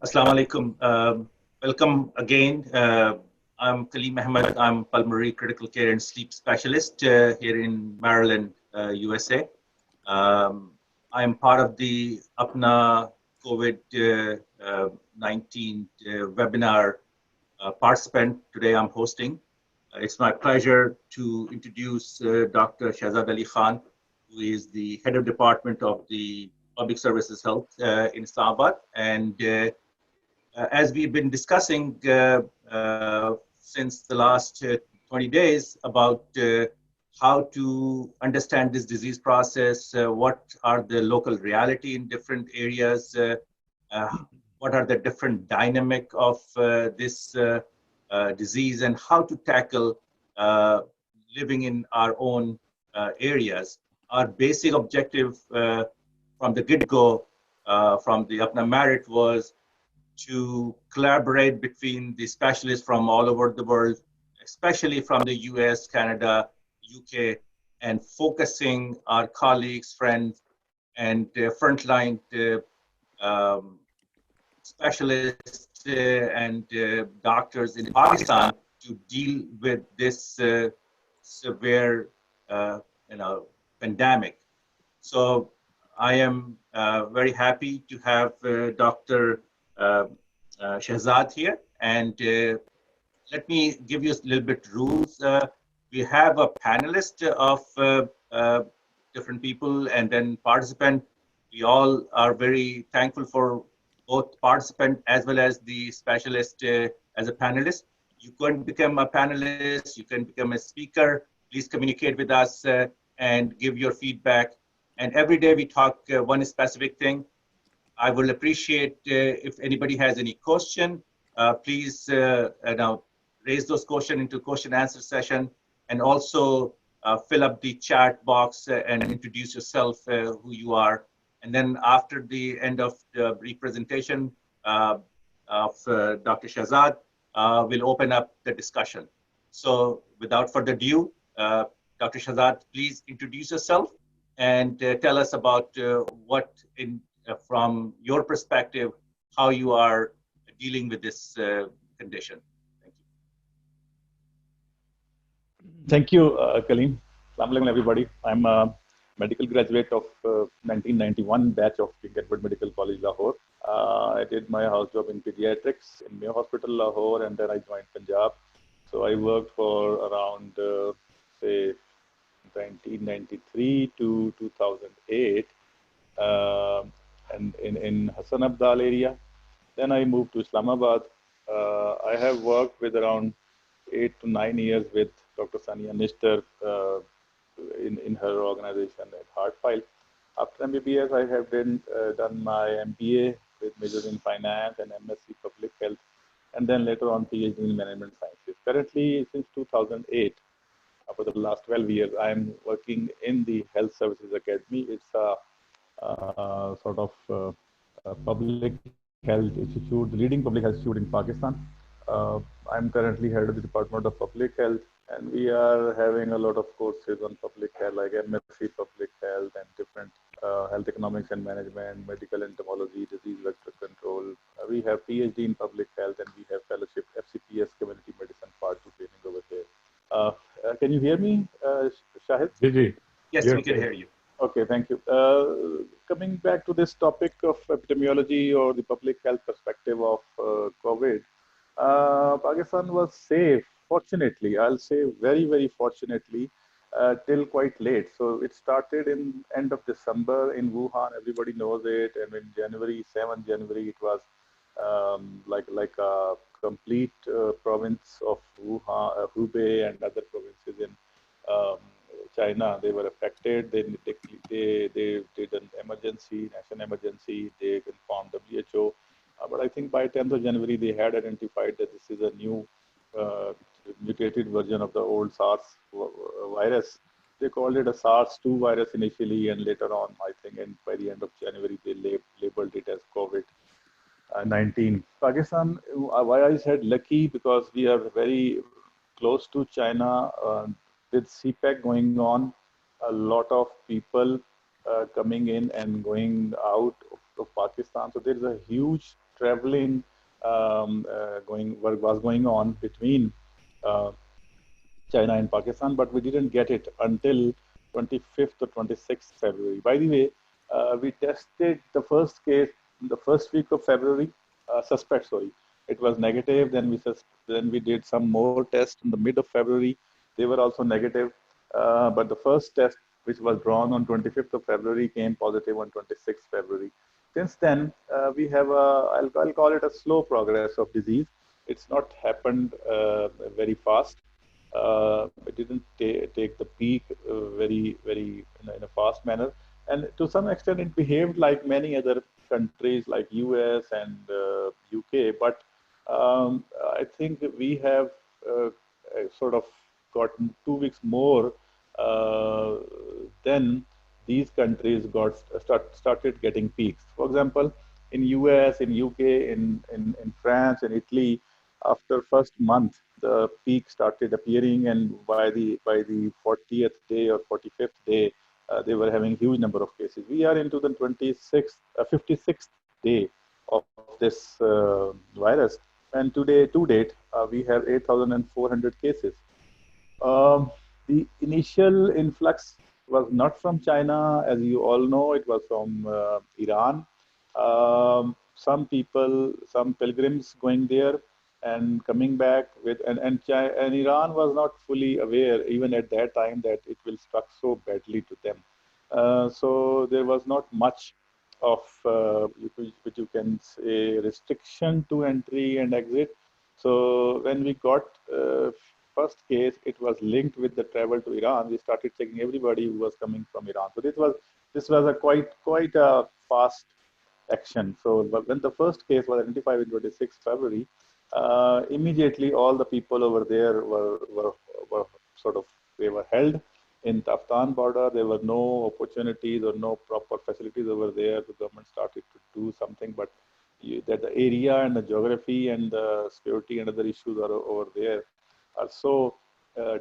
Assalamu alaikum. Welcome again. I'm Kaleem Ahmed. I'm pulmonary critical care and sleep specialist here in Maryland, USA. I'm part of the APNA COVID-19 webinar participant. Today I'm hosting. It's my pleasure to introduce Dr. Shahzad Ali Khan, who is the head of department of the Public Services Health in Islamabad. And as we've been discussing since the last 20 days about how to understand this disease process, what are the local reality in different areas, what are the different dynamic of this disease, and how to tackle living in our own areas. Our basic objective from the get-go, from the Apna Merit, was to collaborate between the specialists from all over the world, especially from the US, Canada, UK, and focusing our colleagues, friends, and frontline specialists and doctors in Pakistan to deal with this severe pandemic. So I am very happy to have Dr. Shahzad here, and let me give you a little bit rules. We have a panelist of different people and then participant. We all are very thankful for both participant as well as the specialist as a panelist. You can become a panelist, you can become a speaker. Please communicate with us and give your feedback. And every day we talk one specific thing. I will appreciate if anybody has any question, please now raise those questions into question answer session, and also fill up the chat box and introduce yourself, who you are. And then after the end of the brief presentation of Dr. Shahzad, we'll open up the discussion. So without further ado, Dr. Shahzad, please introduce yourself and tell us about what from your perspective, how you are dealing with this condition. Thank Thank you. you, Kaleem. Assalamu alaikum, everybody. I'm a medical graduate of 1991 batch of King Edward Medical College, Lahore. I did my house job in pediatrics in Mayo Hospital, Lahore, and then I joined Punjab. So I worked for around, say, 1993 to 2008. And in Hassan Abdal area. Then I moved to Islamabad. I have worked with around 8 to 9 years with Dr. Sania Nishtar in her organization at Heartfile. After MBBS, I have done my MBA with majors in finance and MSc Public Health, and then later on PhD in Management Sciences. Currently, since 2008, for the last 12 years, I am working in the Health Services Academy. It's a sort of public health institute, the leading public health institute in Pakistan. I'm currently head of the Department of Public Health, and we are having a lot of courses on public health, like MSc Public Health and different health economics and management, medical entomology, disease vector control. We have PhD in public health, and we have fellowship FCPS community medicine part 2 training over there. Can you hear me, Shahid? Yes, we can hear you. Okay, thank you. Coming back to this topic of epidemiology or the public health perspective of COVID, Pakistan was safe, fortunately, I'll say very, very fortunately, till quite late. So it started in end of December in Wuhan, everybody knows it. And in January, 7th January, it was like a complete province of Wuhan, Hubei and other provinces in China. They were affected. They did an emergency, national emergency. They informed WHO. But I think by 10th of January, they had identified that this is a new mutated version of the old SARS virus. They called it a SARS-2 virus initially, and later on, I think, and by the end of January, they labeled it as COVID-19. Pakistan, why I said lucky, because we are very close to China. With CPEC going on, a lot of people coming in and going out of Pakistan. So there is a huge traveling was going on between uh, China and Pakistan, but we didn't get it until 25th or 26th February. By the way, we tested the first case in the first week of February, suspect, sorry. It was negative, then we did some more tests in the mid of February. They were also negative, but the first test, which was drawn on 25th of February, came positive on 26th February. Since then, we have I'll call it a slow progress of disease. It's not happened very fast. It didn't take the peak very in a fast manner, and to some extent it behaved like many other countries like US and UK. But I think we have sort of gotten 2 weeks more uh, than these countries started getting peaks. For example, in US, in UK, in France, and Italy, after first month, the peak started appearing, and by the 40th day or 45th day, they were having huge number of cases. We are into the 26th, 56th day of this virus, and today, to date, we have 8,400 cases. Um, the initial influx was not from China, as you all know, it was from Iran. Some people, some pilgrims going there and coming back with, and Iran was not fully aware, even at that time, that it will struck so badly to them. So there was not much of, which you can say, restriction to entry and exit. So when we got first case, it was linked with the travel to Iran. We started checking everybody who was coming from Iran. So this was a quite a fast action. So but when the first case was identified in 26 February, immediately all the people over there were sort of, they were held in Taftan border. There were no opportunities or no proper facilities over there. The government started to do something, but that the area and the geography and the security and other issues are over there are so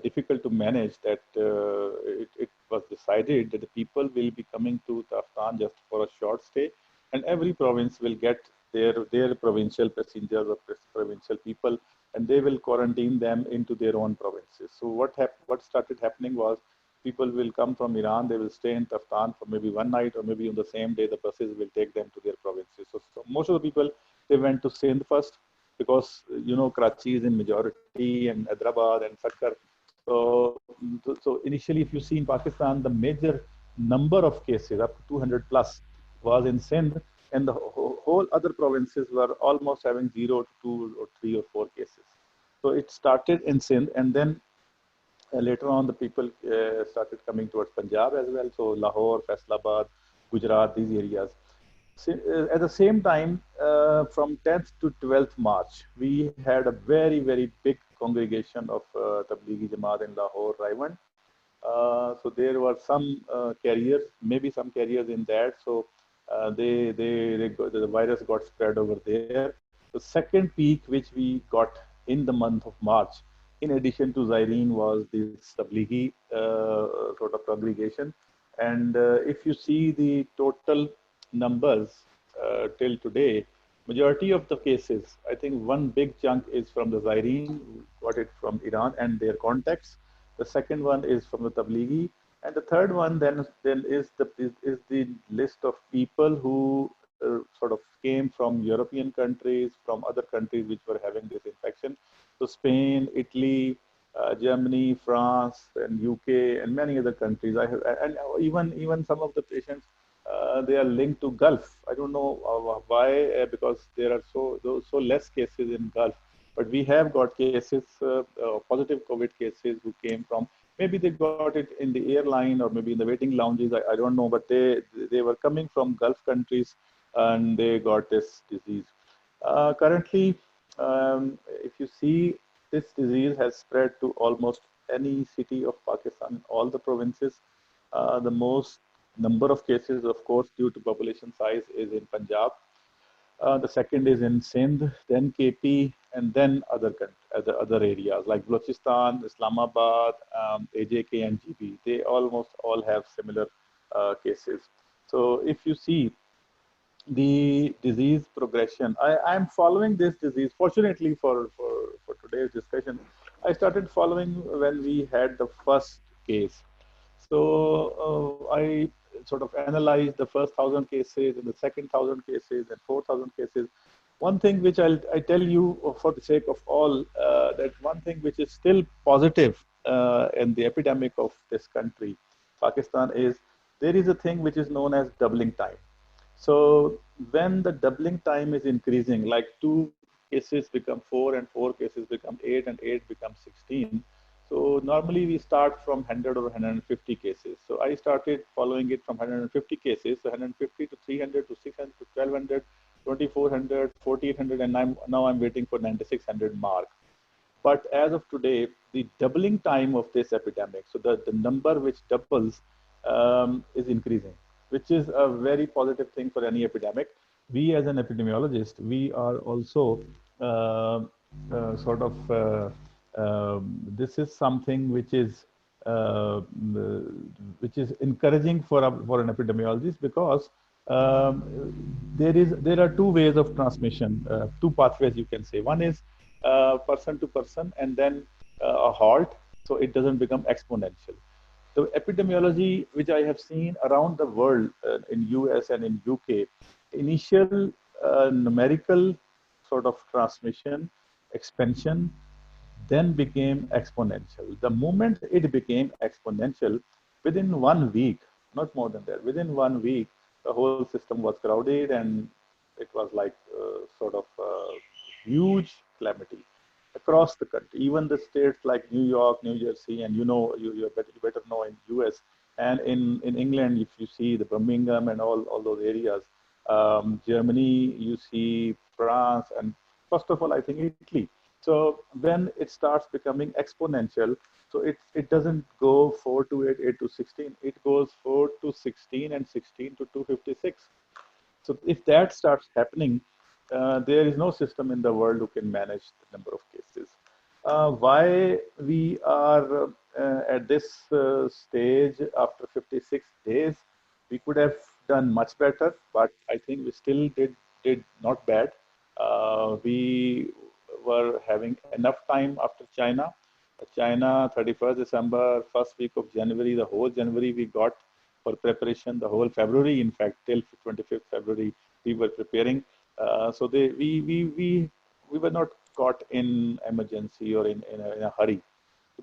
difficult to manage that it was decided that the people will be coming to Taftan just for a short stay, and every province will get their provincial passengers or provincial people, and they will quarantine them into their own provinces. So what started happening was, people will come from Iran, they will stay in Taftan for maybe one night, or maybe on the same day the buses will take them to their provinces. So most of the people, they went to Sindh first, because Karachi is in majority, and Hyderabad and Sakkar. So initially, if you see in Pakistan, the major number of cases, up to 200 plus, was in Sindh, and the whole other provinces were almost having 0 to 2 or 3 or 4 cases. So it started in Sindh, and then later on, the people started coming towards Punjab as well. So Lahore, Faisalabad, Gujarat, these areas. At the same time, from 10th to 12th March, we had a very big congregation of Tablighi Jamaat in Lahore, Raiwan. So there were some carriers, maybe some carriers in that. So the virus got spread over there. The second peak, which we got in the month of March, in addition to Zairene, was this Tablighi sort of congregation. And if you see the total numbers till today, majority of the cases, I think one big chunk is from the Zairene, got it from Iran and their contacts. The second one is from the Tablighi, and the third one then is the list of people who sort of came from European countries, from other countries which were having this infection. So Spain, Italy, Germany, France, and UK, and many other countries. And even some of the patients, they are linked to Gulf. I don't know why, because there are so less cases in Gulf. But we have got cases, positive COVID cases, who came from, maybe they got it in the airline or maybe in the waiting lounges. I don't know, but they were coming from Gulf countries, and they got this disease. Currently, if you see, this disease has spread to almost any city of Pakistan, all the provinces. The most number of cases, of course, due to population size, is in Punjab. The second is in Sindh, then KP, and then other areas like Balochistan, Islamabad, AJK, and GB. They almost all have similar cases. So if you see, the disease progression. I'm following this disease. Fortunately for today's discussion, I started following when we had the first case. So I sort of analyzed the first 1,000 cases and the second 1,000 cases and 4,000 cases. One thing which I tell you for the sake of all, that one thing which is still positive in the epidemic of this country, Pakistan, is there is a thing which is known as doubling time. So when the doubling time is increasing, like two cases become four and four cases become eight and eight becomes 16. So normally we start from 100 or 150 cases. So I started following it from 150 cases, so 150 to 300 to 600 to 1200, 2400, 4800, and now I'm waiting for 9600 mark. But as of today, the doubling time of this epidemic, so the number which doubles is increasing, which is a very positive thing for any epidemic. We, as an epidemiologist, we are also sort of, this is something which is encouraging for an epidemiologist, because there are two ways of transmission, two pathways you can say. One is person to person, and then a halt, so it doesn't become exponential. The epidemiology which I have seen around the world, in US and in UK, initial numerical sort of transmission, expansion, then became exponential. The moment it became exponential, within 1 week, not more than that, within 1 week, the whole system was crowded, and it was like sort of huge calamity across the country. Even the states like New York, New Jersey, and you better know in US and in England, if you see the Birmingham and all those areas, Germany, you see France, and first of all, I think Italy. So when it starts becoming exponential, so it doesn't go 4 to 8, 8 to 16. It goes 4 to 16 and 16 to 256. So if that starts happening, there is no system in the world who can manage the number of cases. Why we are at this stage after 56 days, we could have done much better, but I think we still did not bad. We were having enough time after China. China, 31st December, first week of January, the whole January we got for preparation, the whole February, in fact, till 25th February, we were preparing. So we were not caught in emergency or in a hurry.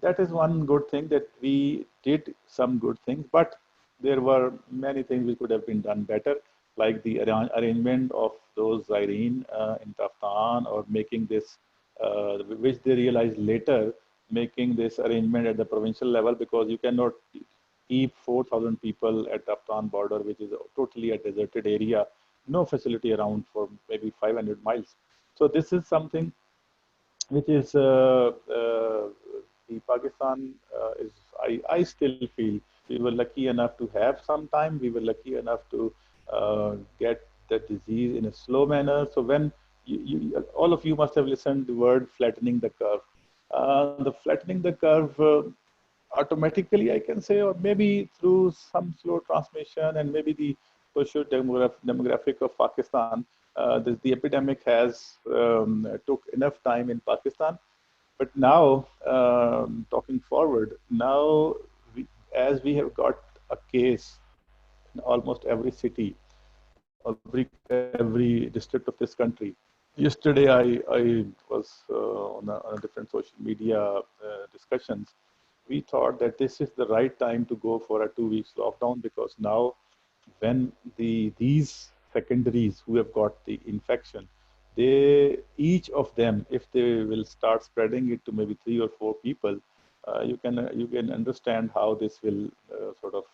That is one good thing, that we did some good things, but there were many things which could have been done better, like the arrangement of those Irene in Taftan, or making this, which they realized later, making this arrangement at the provincial level, because you cannot keep 4,000 people at Taftan border, which is totally a deserted area, no facility around for maybe 500 miles. So this is something which is the Pakistan is, I still feel we were lucky enough to have some time. We were lucky enough to get the disease in a slow manner. So when all of you must have listened to the word flattening the curve. The flattening the curve, automatically, I can say, or maybe through some slow transmission, and maybe the social demographic of Pakistan, the epidemic has took enough time in Pakistan. But now, talking forward, now as we have got a case in almost every city, every district of this country. Yesterday, I was on a different social media discussions. We thought that this is the right time to go for a 2 weeks lockdown, because now when these secondaries who have got the infection, they, each of them, if they will start spreading it to maybe 3 or 4 people, you can understand how this will sort of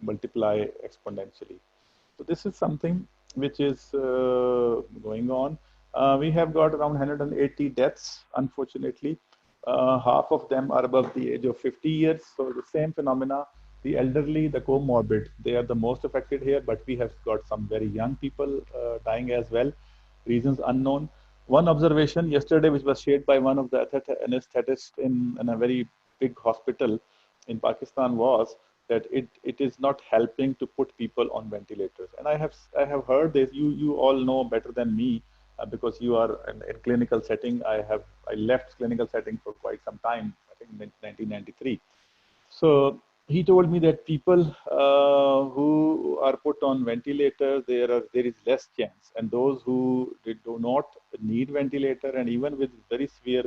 multiply exponentially. So this is something which is going on. We have got around 180 deaths, unfortunately. Half of them are above the age of 50 years. So the same phenomena, the elderly, the comorbid, they are the most affected here, but we have got some very young people dying as well, reasons unknown. One observation yesterday, which was shared by one of the anesthetists in a very big hospital in Pakistan, was that it is not helping to put people on ventilators. And I have heard this. You all know better than me because you are in clinical setting. I left clinical setting for quite some time. I think in 1993. So he told me that people who are put on ventilators, there is less chance, and those who do not need ventilator, and even with very severe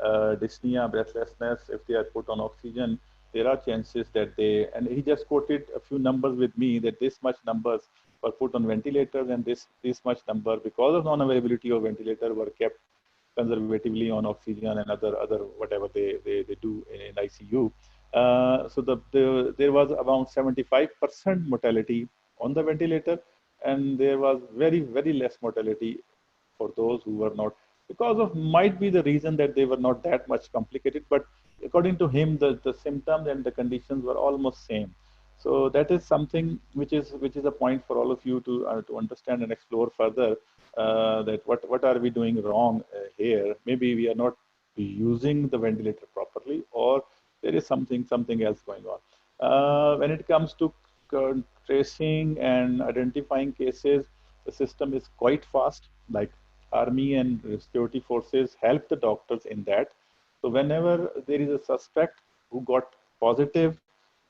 dyspnea, breathlessness, if they are put on oxygen, there are chances that they. And he just quoted a few numbers with me that this much numbers were put on ventilators, and this much number, because of non-availability of ventilator, were kept conservatively on oxygen and other whatever they do in ICU. So there was around 75% mortality on the ventilator, and there was very less mortality for those who were not, because of might be the reason that they were not that much complicated, but according to him, the symptoms and the conditions were almost same. So that is something which is a point for all of you to understand and explore further, that what are we doing wrong here? Maybe we are not using the ventilator properly, or there is something else going on. When it comes to tracing and identifying cases, the system is quite fast. Like army and security forces help the doctors in that. So whenever there is a suspect who got positive,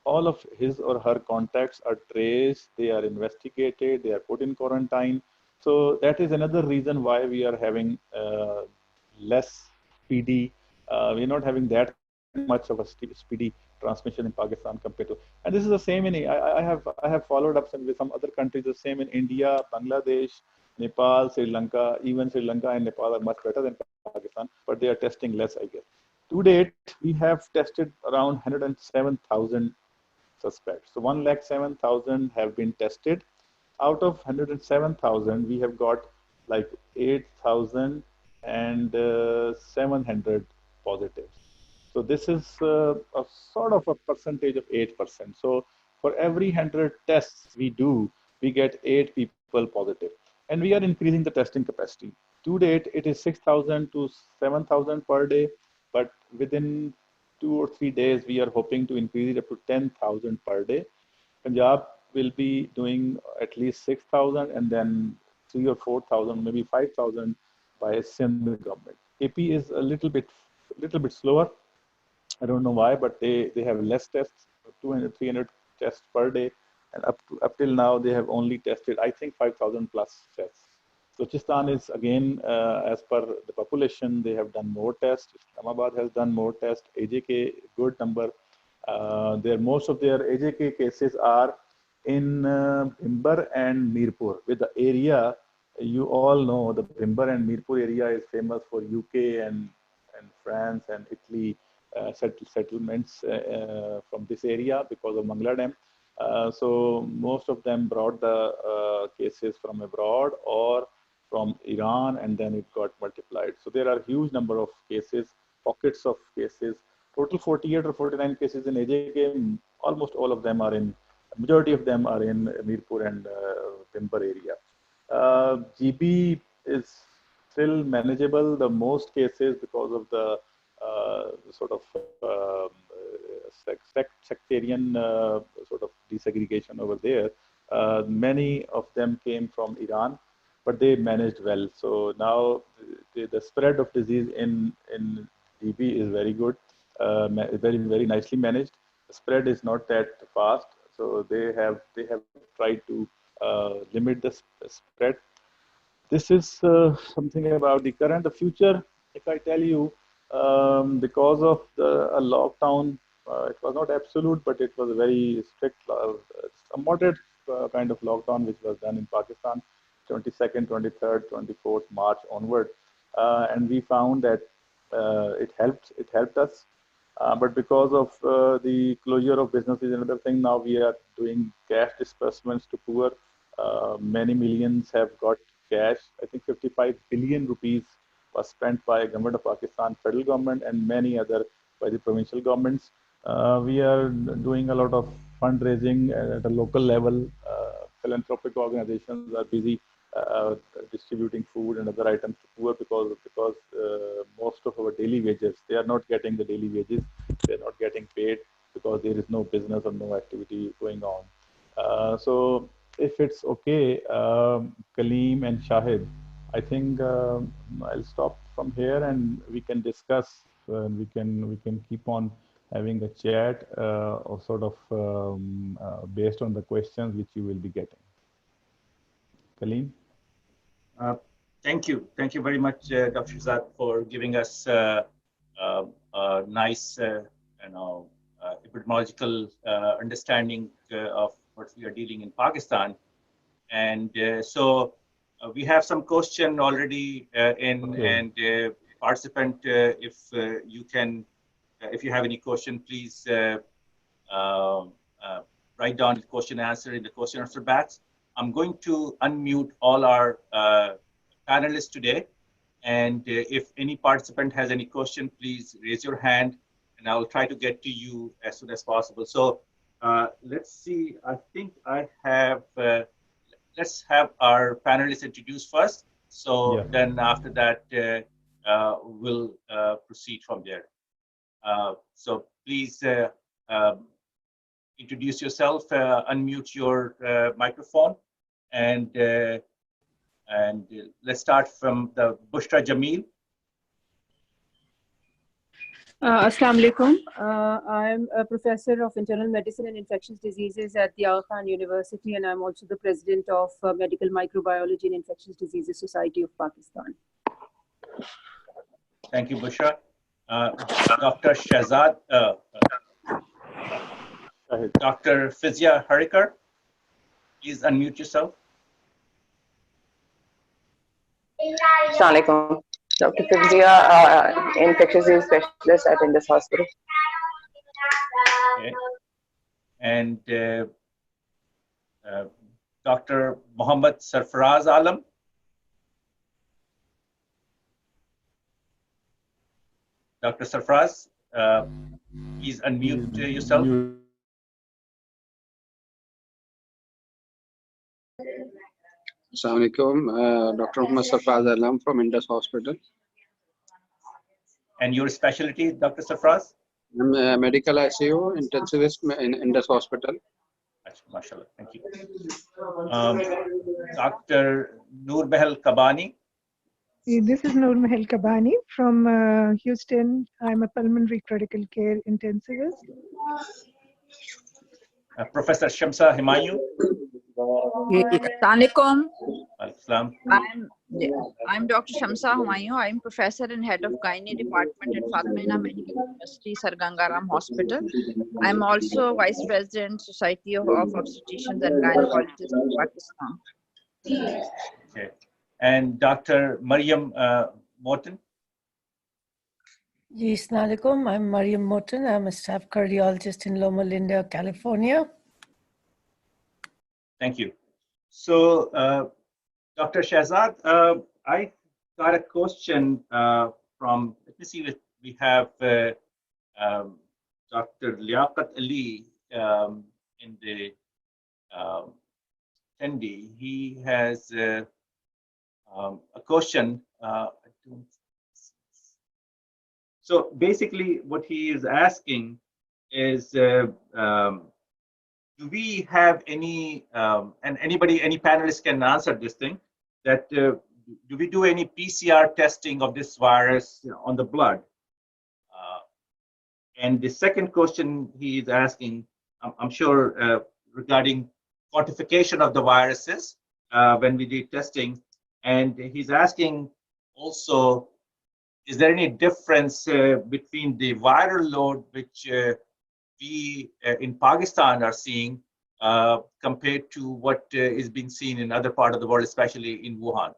all of his or her contacts are traced, they are investigated, they are put in quarantine. So that is another reason why we are having less speedy. We're not having that much of a speedy transmission in Pakistan compared to. And this is the same in. I have followed up with some other countries. The same in India, Bangladesh, Nepal, Sri Lanka. Even Sri Lanka and Nepal are much better than Pakistan, but they are testing less, I guess. To date, we have tested around 107,000 suspects. So 107,000 have been tested. Out of 107,000, we have got like 8,700 positives. So this is a sort of a percentage of 8%. So for every 100 tests we do, we get 8 people positive. And we are increasing the testing capacity. To date, it is 6,000 to 7,000 per day, but within 2 or 3 days, we are hoping to increase it up to 10,000 per day. Punjab will be doing at least 6,000, and then 3 or 4,000, maybe 5,000 by Sindh government. AP is a little bit slower. I don't know why, but they have less tests, 200, 300 tests per day, and up till now they have only tested, I think, 5,000 plus tests. Balochistan is again, as per the population, they have done more tests. Islamabad has done more tests. AJK, good number. Most of their AJK cases are in Bhimber and Mirpur. With the area, you all know the Bhimber and Mirpur area is famous for UK and France and Italy settlements from this area because of Mangla Dam. So most of them brought the cases from abroad or from Iran, and then it got multiplied. So there are huge number of cases, pockets of cases. Total 48 or 49 cases in AJK. Almost all of them are in, majority of them are in Mirpur and Bhimber area. GB is still manageable. The most cases, because of the sort of sectarian sort of desegregation over there, many of them came from Iran, but they managed well. So now the spread of disease in GB is very good, very nicely managed. The spread is not that fast, so they have tried to limit the spread. This is something about the current. The future, if I tell you, because of the lockdown, it was not absolute, but it was a very strict, a moderate kind of lockdown, which was done in Pakistan, 22nd, 23rd, 24th March onward. And we found that it helped us. But because of the closure of businesses and other thing, now we are doing cash disbursements to poor. Many millions have got cash. I think 55 billion rupees was spent by government of Pakistan, federal government, and many other by the provincial governments. We are doing a lot of fundraising at a local level. Philanthropic organizations are busy distributing food and other items to poor because most of our daily wages, they are not getting the daily wages. They are not getting paid because there is no business or no activity going on. So if it's okay, Kaleem and Shahid, I think I'll stop from here and we can discuss. We can keep on having a chat or sort of based on the questions which you will be getting. Kaleem? Uh, Thank you very much, Dr. Shahzad, for giving us a nice, epidemiological understanding of what we are dealing in Pakistan. And we have some question already in, Okay. and participant, if you can, if you have any question, please uh, write down the question answer in the question answer box. I'm going to unmute all our panelists today. And if any participant has any question, please raise your hand and I'll try to get to you as soon as possible. So let's see, I think I have, let's have our panelists introduced first. So then after that, we'll proceed from there. So please introduce yourself, unmute your microphone, and let's start from the Bushra Jameel. Assalamu alaikum. I'm a professor of internal medicine and infectious diseases at the Aga Khan University, and I'm also the president of Medical Microbiology and Infectious Diseases Society of Pakistan. Thank you, Bushra. Dr. Shahzad, Dr. Fizia Harikar, please unmute yourself. Assalamu alaikum. Dr. Fizia, infectious disease specialist at Indus Hospital. Okay. And Dr. Mohammad Sarfaraz Alam. Dr. Sarfaraz, please unmute yourself. Assalamu alaikum, Dr. Mohammad Sarfaraz Alam from Indus Hospital. And your specialty, Dr. Sarfaraz? I'm a medical ICU intensivist in Indus Hospital. MashaAllah, thank you. Dr. Noor Mahal Kabani. This is Noor Mahal Kabani from Houston. I'm a pulmonary critical care intensivist. Professor Shamsa Himayu. Assalamualaikum. Assalam. I'm Dr. Shamsa Humayun. I'm professor and head of gynae department at Fatima Medical University, Sir Gangaram Hospital. I'm also vice president, Society of Obstetricians and Gynecologists in Pakistan. Okay. And Dr. Mariam Morton. Assalamu alaikum. I'm Mariam Morton. I'm a staff cardiologist in Loma Linda, California. Thank you. So, Dr. Shahzad, I got a question from, let me see if we have Dr. Liaqat Ali in the attendee. He has a question. So basically what he is asking is, do we have any, and any panelist can answer this thing, that do we do any PCR testing of this virus on the blood? And the second question he is asking, I'm sure regarding quantification of the viruses when we do testing, and he's asking also, is there any difference between the viral load which we in Pakistan are seeing compared to what is being seen in other part of the world, especially in Wuhan?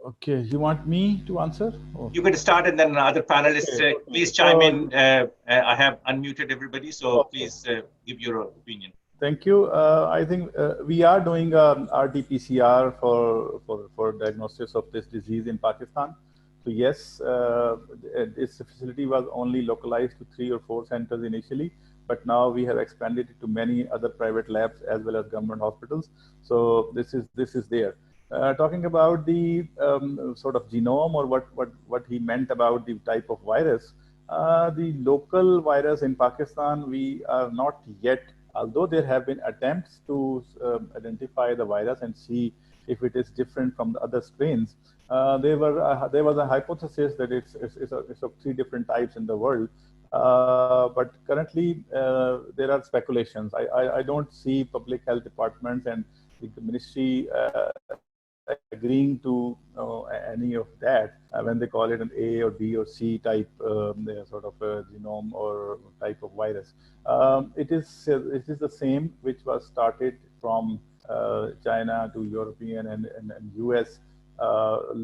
Okay, you want me to answer? Or? You could start and then other panelists, please chime in. I have unmuted everybody, so please give your opinion. Thank you. I think we are doing RT-PCR for diagnosis of this disease in Pakistan. So yes, this facility was only localized to 3 or 4 centers initially, but now we have expanded it to many other private labs as well as government hospitals. So this is there. Talking about the sort of genome or what he meant about the type of virus, The local virus in Pakistan, we are not yet, although there have been attempts to identify the virus and see if it is different from the other strains. There was a hypothesis that it's of 3 different types in the world. But currently, there are speculations. I don't see public health departments and the ministry agreeing to any of that when they call it an A or B or C type sort of a genome or type of virus. It is the same which was started from China to European and US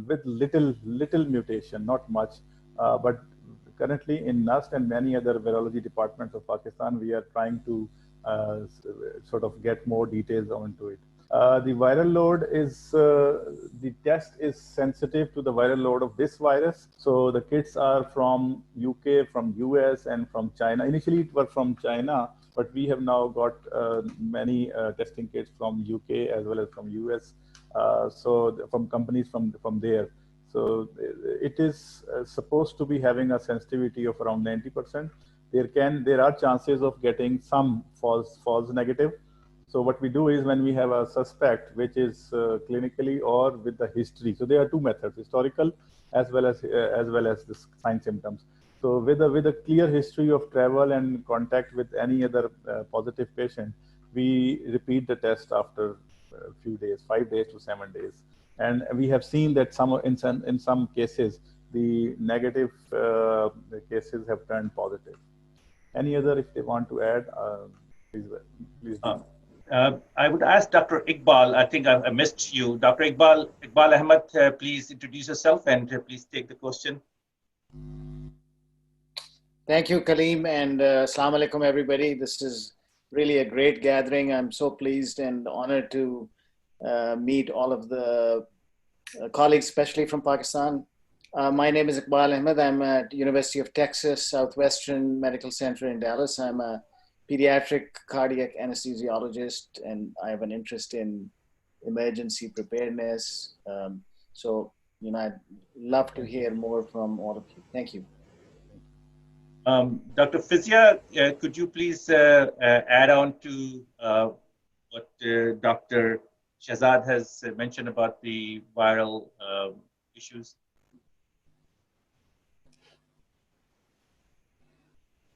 with little mutation, not much, but currently in NUST and many other virology departments of Pakistan, we are trying to sort of get more details onto it. The viral load is, the test is sensitive to the viral load of this virus. So the kits are from UK, from US, and from China. Initially it was from China, but we have now got many testing kits from UK as well as from US. So from companies from there. So it is supposed to be having a sensitivity of around 90%. There are chances of getting some false negative. So what we do is when we have a suspect, which is clinically or with the history. So there are 2 methods: historical as well as the sign symptoms. So with a clear history of travel and contact with any other positive patient, we repeat the test after a few days, 5 days to 7 days. And we have seen that in some cases, the negative cases have turned positive. Any other, if they want to add, please do. I would ask Dr. Iqbal, I think I missed you. Dr. Iqbal Ahmed, please introduce yourself and please take the question. Thank you, Kaleem, and Assalamu alaikum, everybody. This is really a great gathering. I'm so pleased and honored to meet all of the colleagues, especially from Pakistan. My name is Iqbal Ahmed. I'm at University of Texas Southwestern Medical Center in Dallas. I'm a pediatric cardiac anesthesiologist, and I have an interest in emergency preparedness. So, I'd love to hear more from all of you. Thank you. Dr. Fizia, could you please add on to what Dr. Shahzad has mentioned about the viral issues?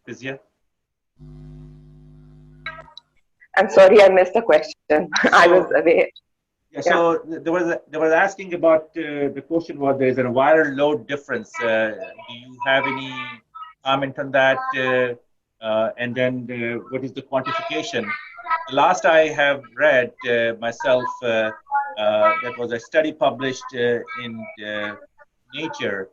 Fizia? I'm sorry, I missed the question. I was away. Yeah, so they were asking about the question was there is a viral load difference. Do you have any comment on that? And then what is the quantification? The last I have read myself, that was a study published in Nature,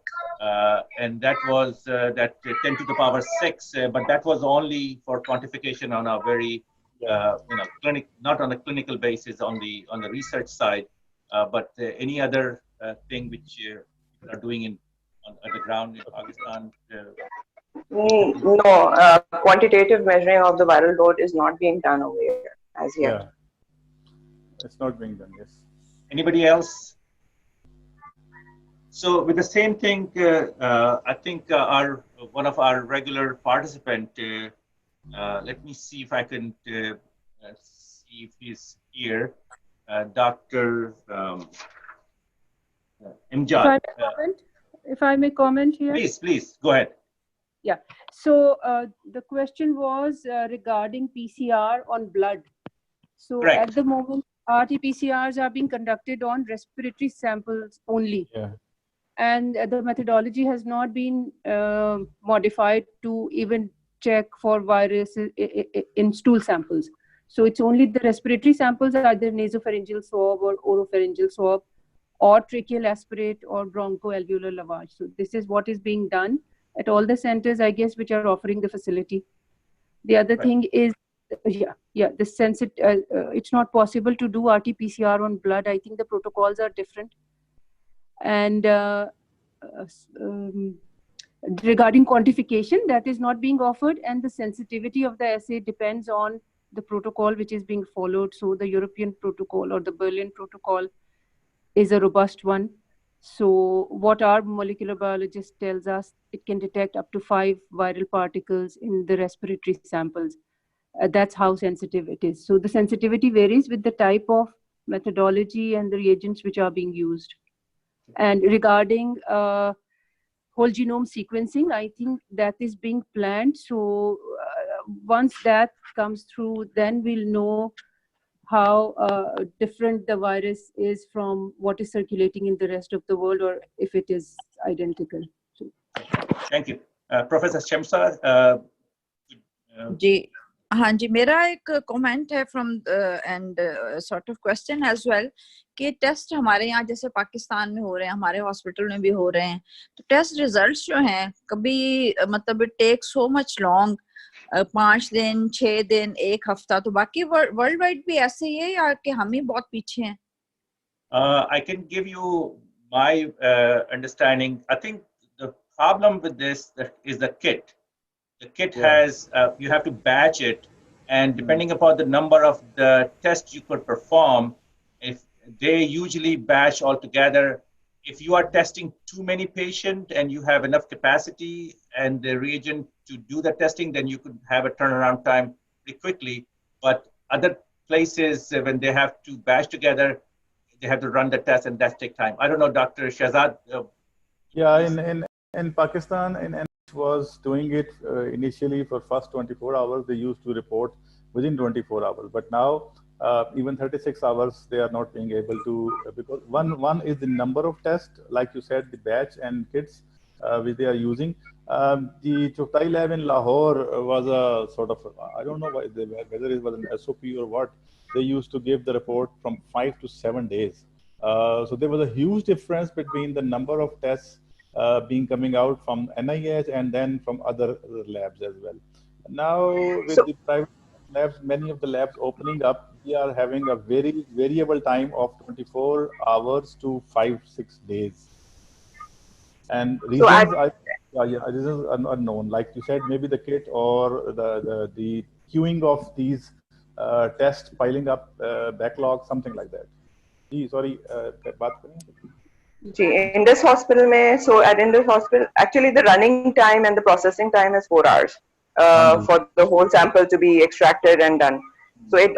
and that was that 10 to the power 6, but that was only for quantification on a very not on a clinical basis, on the research side, but any other thing which you are doing at the ground in Pakistan? No, quantitative measuring of the viral load is not being done over here as yet. Yeah, it's not being done. Yes. Anybody else? So with the same thing, I think one of our regular participant. Let me see if I can see if he's here. Dr. Imjad. If I may comment here. Please, go ahead. Yeah, so the question was regarding PCR on blood. So Correct. At the moment, RT-PCRs are being conducted on respiratory samples only. Yeah. And the methodology has not been modified to even check for viruses in stool samples. So it's only the respiratory samples, either nasopharyngeal swab or oropharyngeal swab, or tracheal aspirate or bronchoalveolar lavage. So this is what is being done at all the centers, I guess, which are offering the facility. The other thing is, it's not possible to do RT-PCR on blood. I think the protocols are different. And regarding quantification, that is not being offered, and the sensitivity of the assay depends on the protocol which is being followed. So the European protocol or the Berlin protocol is a robust one, So what our molecular biologist tells us, it can detect up to 5 viral particles in the respiratory samples. That's how sensitive it is. So the sensitivity varies with the type of methodology and the reagents which are being used. And regarding whole genome sequencing, I think that is being planned. So once that comes through, then we'll know how different the virus is from what is circulating in the rest of the world, or if it is identical. So, thank you. Professor Shamsa. जी हाँ जी, मेरा एक comment है from and sort of question as well कि test हमारे यहाँ जैसे पाकिस्तान में हो रहे हैं, हमारे हॉस्पिटल में भी हो रहे हैं, तो टेस्ट रिजल्ट्स जो हैं कभी मतलब it take so much long, 5 दिन 6 दिन 1 हफ्ता, तो बाकी वर्ल्ड वाइड भी ऐसे ही है या कि हम ही बहुत पीछे हैं? I can give you my understanding. I think the problem with this is the kit. The kit has, you have to batch it, and depending upon the number of the tests you could perform, if they usually batch all together. If you are testing too many patients and you have enough capacity and the reagent to do the testing, then you could have a turnaround time pretty quickly. But other places, when they have to batch together, they have to run the test, and that takes time. I don't know, Dr. Shahzad. In Pakistan, NIH was doing it initially for first 24 hours. They used to report within 24 hours, but now even 36 hours they are not being able to, because one is the number of tests, like you said, the batch and kits which they are using. The Choktai lab in Lahore was a sort of, I don't know whether it was an SOP or what. They used to give the report from 5 to 7 days. So there was a huge difference between the number of tests being coming out from NIH and then from other labs as well. Now with the private labs, many of the labs opening up, we are having a very variable time of 24 hours to 5-6 days. And reasons reasons are unknown. Like you said, maybe the kit or the queuing of these tests piling up, backlog, something like that. Sorry, in this hospital, in this hospital, actually the running time and the processing time is 4 hours for the whole sample to be extracted and done. So it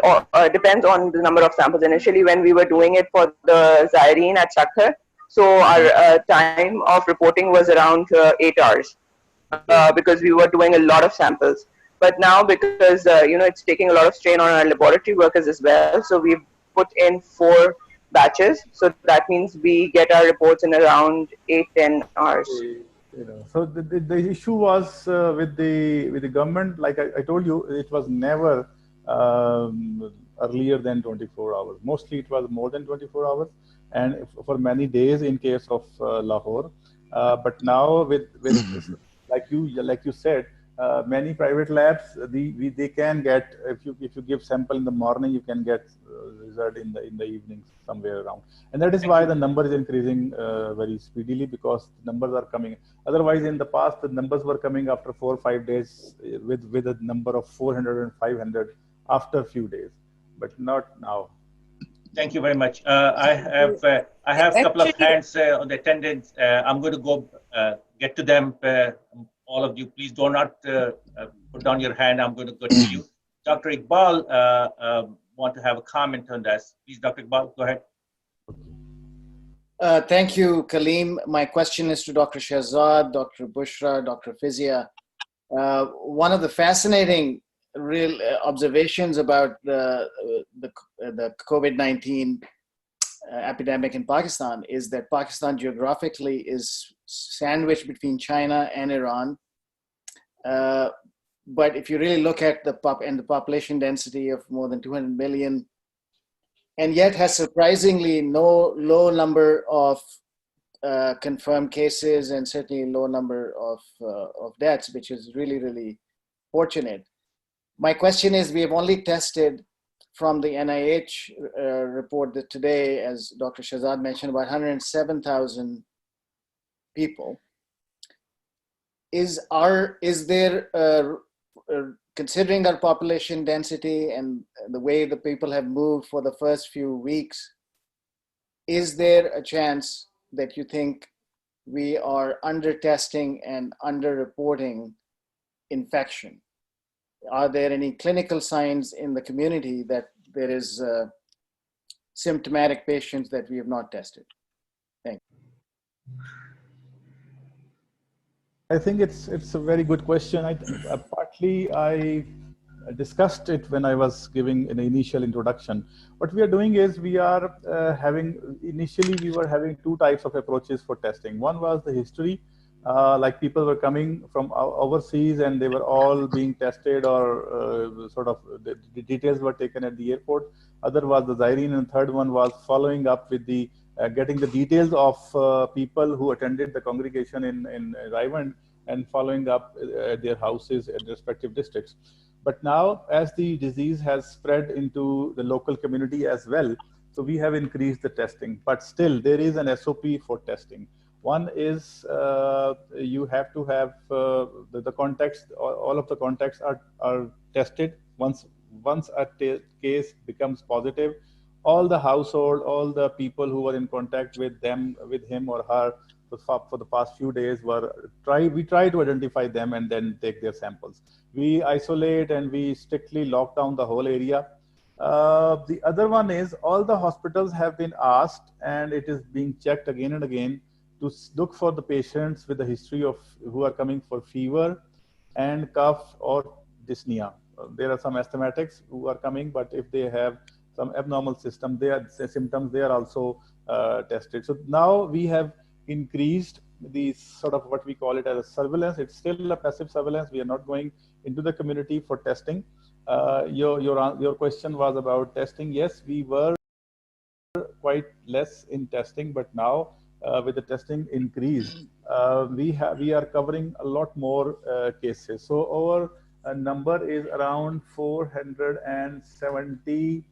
depends on the number of samples. Initially, when we were doing it for the Zyrine at Sakhar, so our time of reporting was around 8 hours because we were doing a lot of samples. But now, because it's taking a lot of strain on our laboratory workers as well, so we've put in 4 batches. So that means we get our reports in around 8-10 hours. So the issue was with the government. Like I told you, it was never earlier than 24 hours. Mostly it was more than 24 hours, and for many days in case of Lahore. But now with like you said, many private labs, they can get, if you give sample in the morning, you can get result in the evening somewhere around, and that is why the number is increasing very speedily, because the numbers are coming. Otherwise, in the past, the numbers were coming after 4 or 5 days with a number of 400 and 500 after a few days, but not now. Thank you very much. I have a couple of hands on the attendance. I'm going to go get to them. All of you, please do not put down your hand. I'm going to go to you. Dr. Iqbal want to have a comment on this. Please, Dr. Iqbal, go ahead. Thank you, Kaleem. My question is to Dr. Shahzad, Dr. Bushra, Dr. Fizia. One of the fascinating real observations about the COVID-19 epidemic in Pakistan is that Pakistan geographically is sandwiched between China and Iran. But if you really look at the population density of more than 200 million, and yet has surprisingly low number of confirmed cases and certainly low number of deaths, which is really, really fortunate. My question is, we have only tested from the NIH report that today, as Dr. Shahzad mentioned, about 107,000 people. Is there, considering our population density and the way the people have moved for the first few weeks, is there a chance that you think we are under testing and under reporting infection? Are there any clinical signs in the community that there is symptomatic patients that we have not tested? Thank you. I think it's a very good question. Partly I discussed it when I was giving an initial introduction. What we are doing is we are initially we were having two types of approaches for testing. One was the history, like people were coming from overseas and they were all being tested, or sort of the details were taken at the airport. Other was the Zyrine, and third one was following up with the getting the details of people who attended the congregation in Raivan and following up at their houses at respective districts. But now, as the disease has spread into the local community as well, so we have increased the testing. But still, there is an SOP for testing. One is you have to have the contacts. All of the contacts are tested. Once a case becomes positive, all the household, all the people who were in contact with him or her for the past few days we try to identify them and then take their samples. We isolate and we strictly lock down the whole area. The other one is all the hospitals have been asked, and it is being checked again and again, to look for the patients with a history of who are coming for fever and cough or dyspnea. There are some asthmatics who are coming, but if they have some abnormal symptoms, they are also tested. So now we have increased the sort of what we call it as a surveillance. It's still a passive surveillance. We are not going into the community for testing. Your question was about testing. Yes, we were quite less in testing, but now with the testing increase, we are covering a lot more cases. So our number is around 470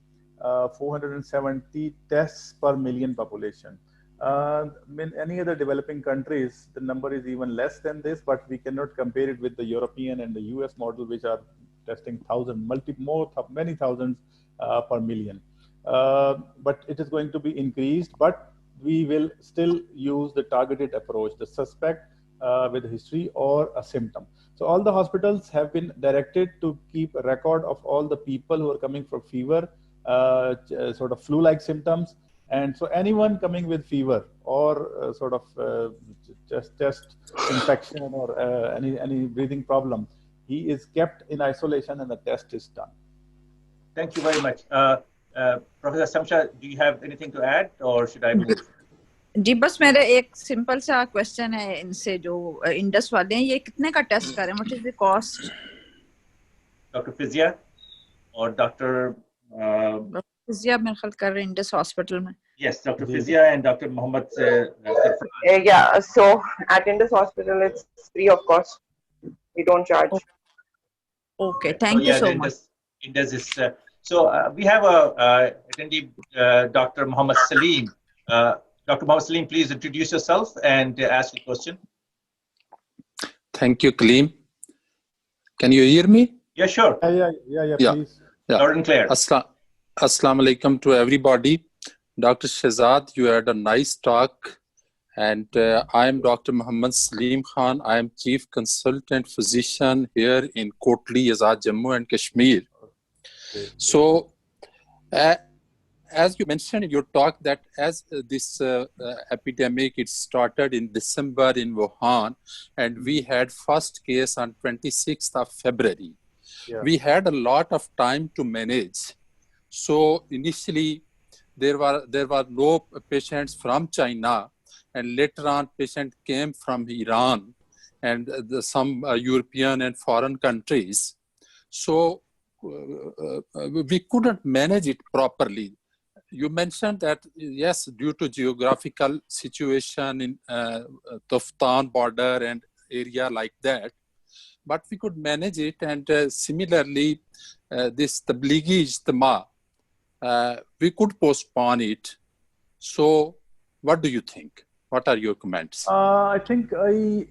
tests per million population. In any other developing countries, the number is even less than this, but we cannot compare it with the European and the US model, which are testing many thousands per million. But it is going to be increased, but we will still use the targeted approach, the suspect with a history or a symptom. So all the hospitals have been directed to keep a record of all the people who are coming for fever, sort of flu-like symptoms. And so anyone coming with fever or sort of chest infection or any breathing problem, he is kept in isolation and the test is done. Thank you very much. Professor Samsha, do you have anything to add, or should I move? जी बस मेरा एक simple सा question है इनसे जो Indus वाले हैं, ये कितने का टेस्ट करें? What is the cost? Doctor फिजिया और डॉक्टर फिजिया मेरे ख्याल कर रहे हैं इंडस हॉस्पिटल में. Yes, Dr. Fizia and Dr. Mohammed. Yeah, so at Indus Hospital, it's free of cost. We don't charge. Okay, thank you so much. Indus is, we have a attendee, Dr. Mohammed Salim. Dr. Mohammed Salim, please introduce yourself and ask your question. Thank you, Kaleem. Can you hear me? Yeah, sure. Yeah, please. Loud and clear. Assalamu alaikum to everybody. Dr. Shahzad, you had a nice talk. And I am Dr. Mohammed Salim Khan. I am Chief Consultant Physician here in Kotli, Azad, Jammu and Kashmir. So, as you mentioned in your talk, that as this epidemic, it started in December in Wuhan, and we had first case on 26th of February. Yeah. We had a lot of time to manage. So initially, there were no patients from China, and later on, patient came from Iran and some European and foreign countries. So we couldn't manage it properly. You mentioned that, yes, due to geographical situation in Tuftan border and area like that, but we could manage it. And similarly, this Tablighi Ijtima, we could postpone it. So what do you think? What are your comments? I think I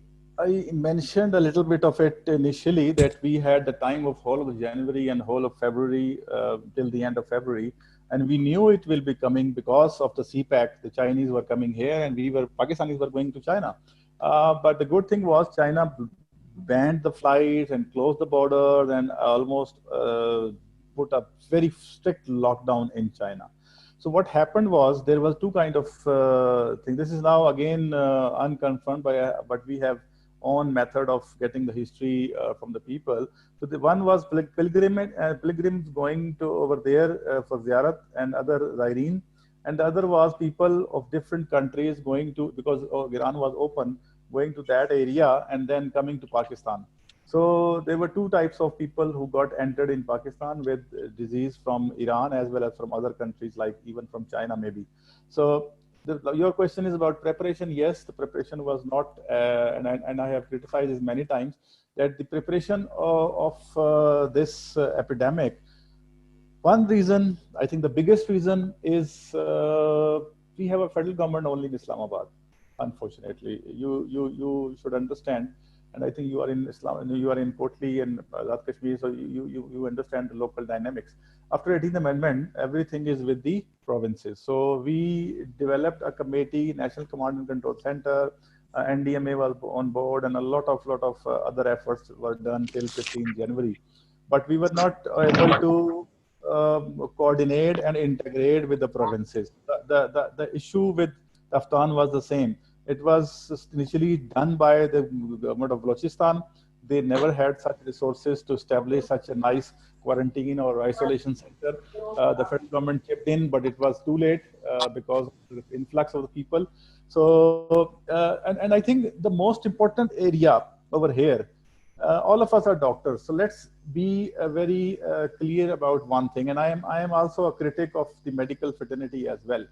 mentioned a little bit of it initially, that we had the time of whole of January and whole of February till the end of February. And we knew it will be coming because of the CPAC. The Chinese were coming here and Pakistanis were going to China. But the good thing was China banned the flights and closed the borders and almost put a very strict lockdown in China. So what happened was there was two kind of things. This is now again unconfirmed, but we have own method of getting the history from the people. So the one was pilgrims going to over there for ziyarat and other zairin, and the other was people of different countries going to, because Iran was open, going to that area and then coming to Pakistan. So there were two types of people who got entered in Pakistan with disease from Iran as well as from other countries, like even from China maybe. So your question is about preparation. Yes, the preparation was not, and I have criticized this many times, that the preparation of this epidemic, one reason, I think the biggest reason is we have a federal government only in Islamabad, unfortunately. You should understand, and I think you are in Islam, you are in Kotli and Azad Kashmir, so you understand the local dynamics. After 18th Amendment, everything is with the provinces. So we developed a committee, National Command and Control Center, NDMA was on board, and a lot of other efforts were done till 15 January. But we were not able to coordinate and integrate with the provinces. The issue with Afghan was the same. It was initially done by the government of Balochistan. They never had such resources to establish such a nice quarantine or isolation center. The federal government chipped in, but it was too late because of the influx of the people. So, and I think the most important area over here, all of us are doctors. So let's be very clear about one thing. And I am also a critic of the medical fraternity as well.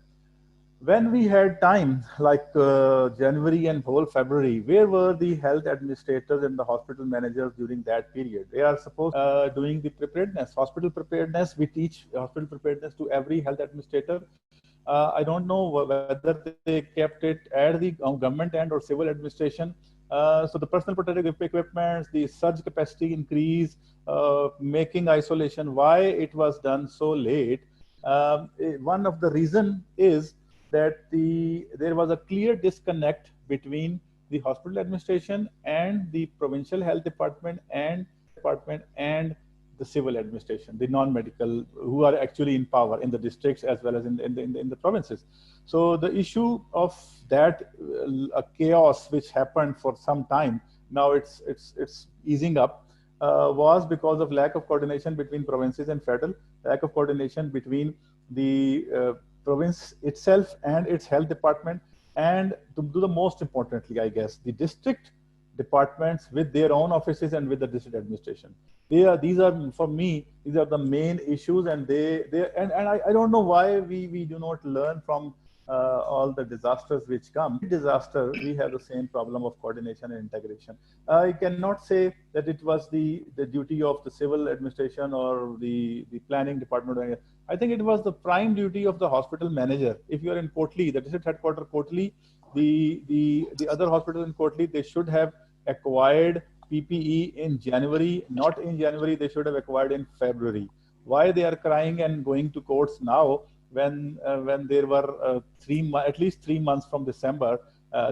When we had time, like January and whole February, where were the health administrators and the hospital managers during that period? They are supposed doing the preparedness, hospital preparedness. We teach hospital preparedness to every health administrator. I don't know whether they kept it at the government end or civil administration. So the personal protective equipment, the surge capacity increase, making isolation, why it was done so late? One of the reason is that there was a clear disconnect between the hospital administration and the provincial health department and the civil administration, the non-medical, who are actually in power in the districts as well as in the provinces. So the issue of that chaos which happened for some time, now it's easing up, was because of lack of coordination between provinces and federal, lack of coordination between the province itself and its health department, and to do the most importantly, I guess, the district departments with their own offices and with the district administration. These are for me, these are the main issues, and I don't know why we do not learn from all the disasters which come. Disaster, we have the same problem of coordination and integration. I cannot say that it was the duty of the civil administration or the planning department. I think it was the prime duty of the hospital manager. If you are in Kotli, the district headquarters Kotli, the other hospitals in Kotli, they should have acquired PPE in January, not in January, they should have acquired in February. Why they are crying and going to courts now when there were at least 3 months from December,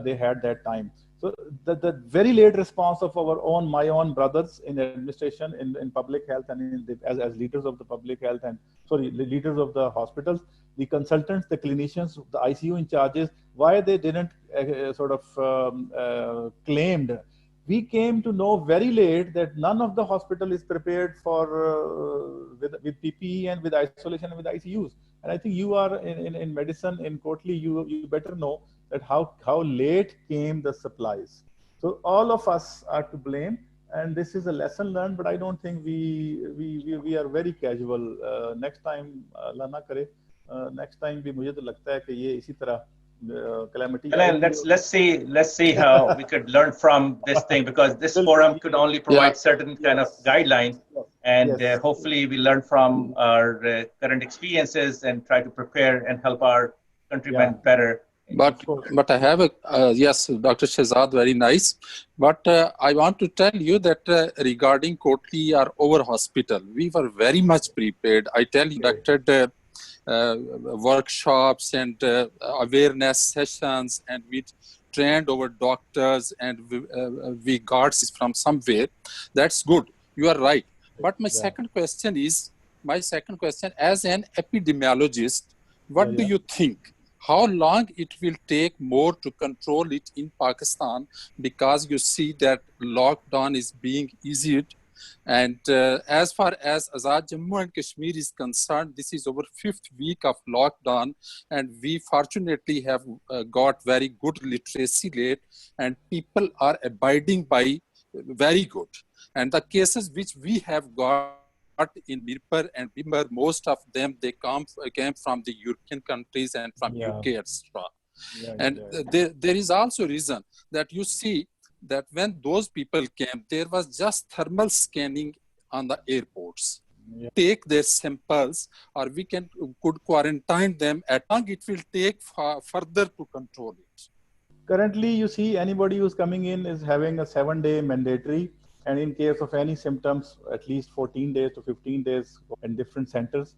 they had that time. So the very late response of my own brothers in administration, in public health, and as leaders of the public health and leaders of the hospitals, the consultants, the clinicians, the ICU in charges, why they didn't claimed. We came to know very late that none of the hospital is prepared for with PPE and with isolation and with ICUs. And I think you are in medicine in Kotli, you better know that how late came the supplies. So all of us are to blame, and this is a lesson learned. But I don't think we are very casual. Next time, Allah na kare. Next time भी मुझे तो लगता है कि ये इसी तरह calamity. Let's see how we could learn from this thing, because this forum could only provide certain kind of guidelines, and hopefully we learn from our current experiences and try to prepare and help our countrymen better. But I have yes, Dr. Shahzad, very nice. But I want to tell you that regarding Kotli, our over hospital, we were very much prepared. I tell you, conducted workshops and awareness sessions, and we trained our doctors, and we got this from somewhere. That's good. You are right. But my second question is, as an epidemiologist, what do you think? How long it will take more to control it in Pakistan? Because you see that lockdown is being eased. And as far as Azad Jammu and Kashmir is concerned, this is our 5th week of lockdown, and we fortunately have got very good literacy rate, and people are abiding by very good. And the cases which we have got in Mirpur and Bimbar, most of them, they came from the European countries and from UK, etc. And there is also reason that you see that when those people came, there was just thermal scanning on the airports. Take their samples, or we could quarantine them. At long it will take further to control it. Currently, you see anybody who's coming in is having a 7-day mandatory, and in case of any symptoms, at least 14 days to 15 days in different centers.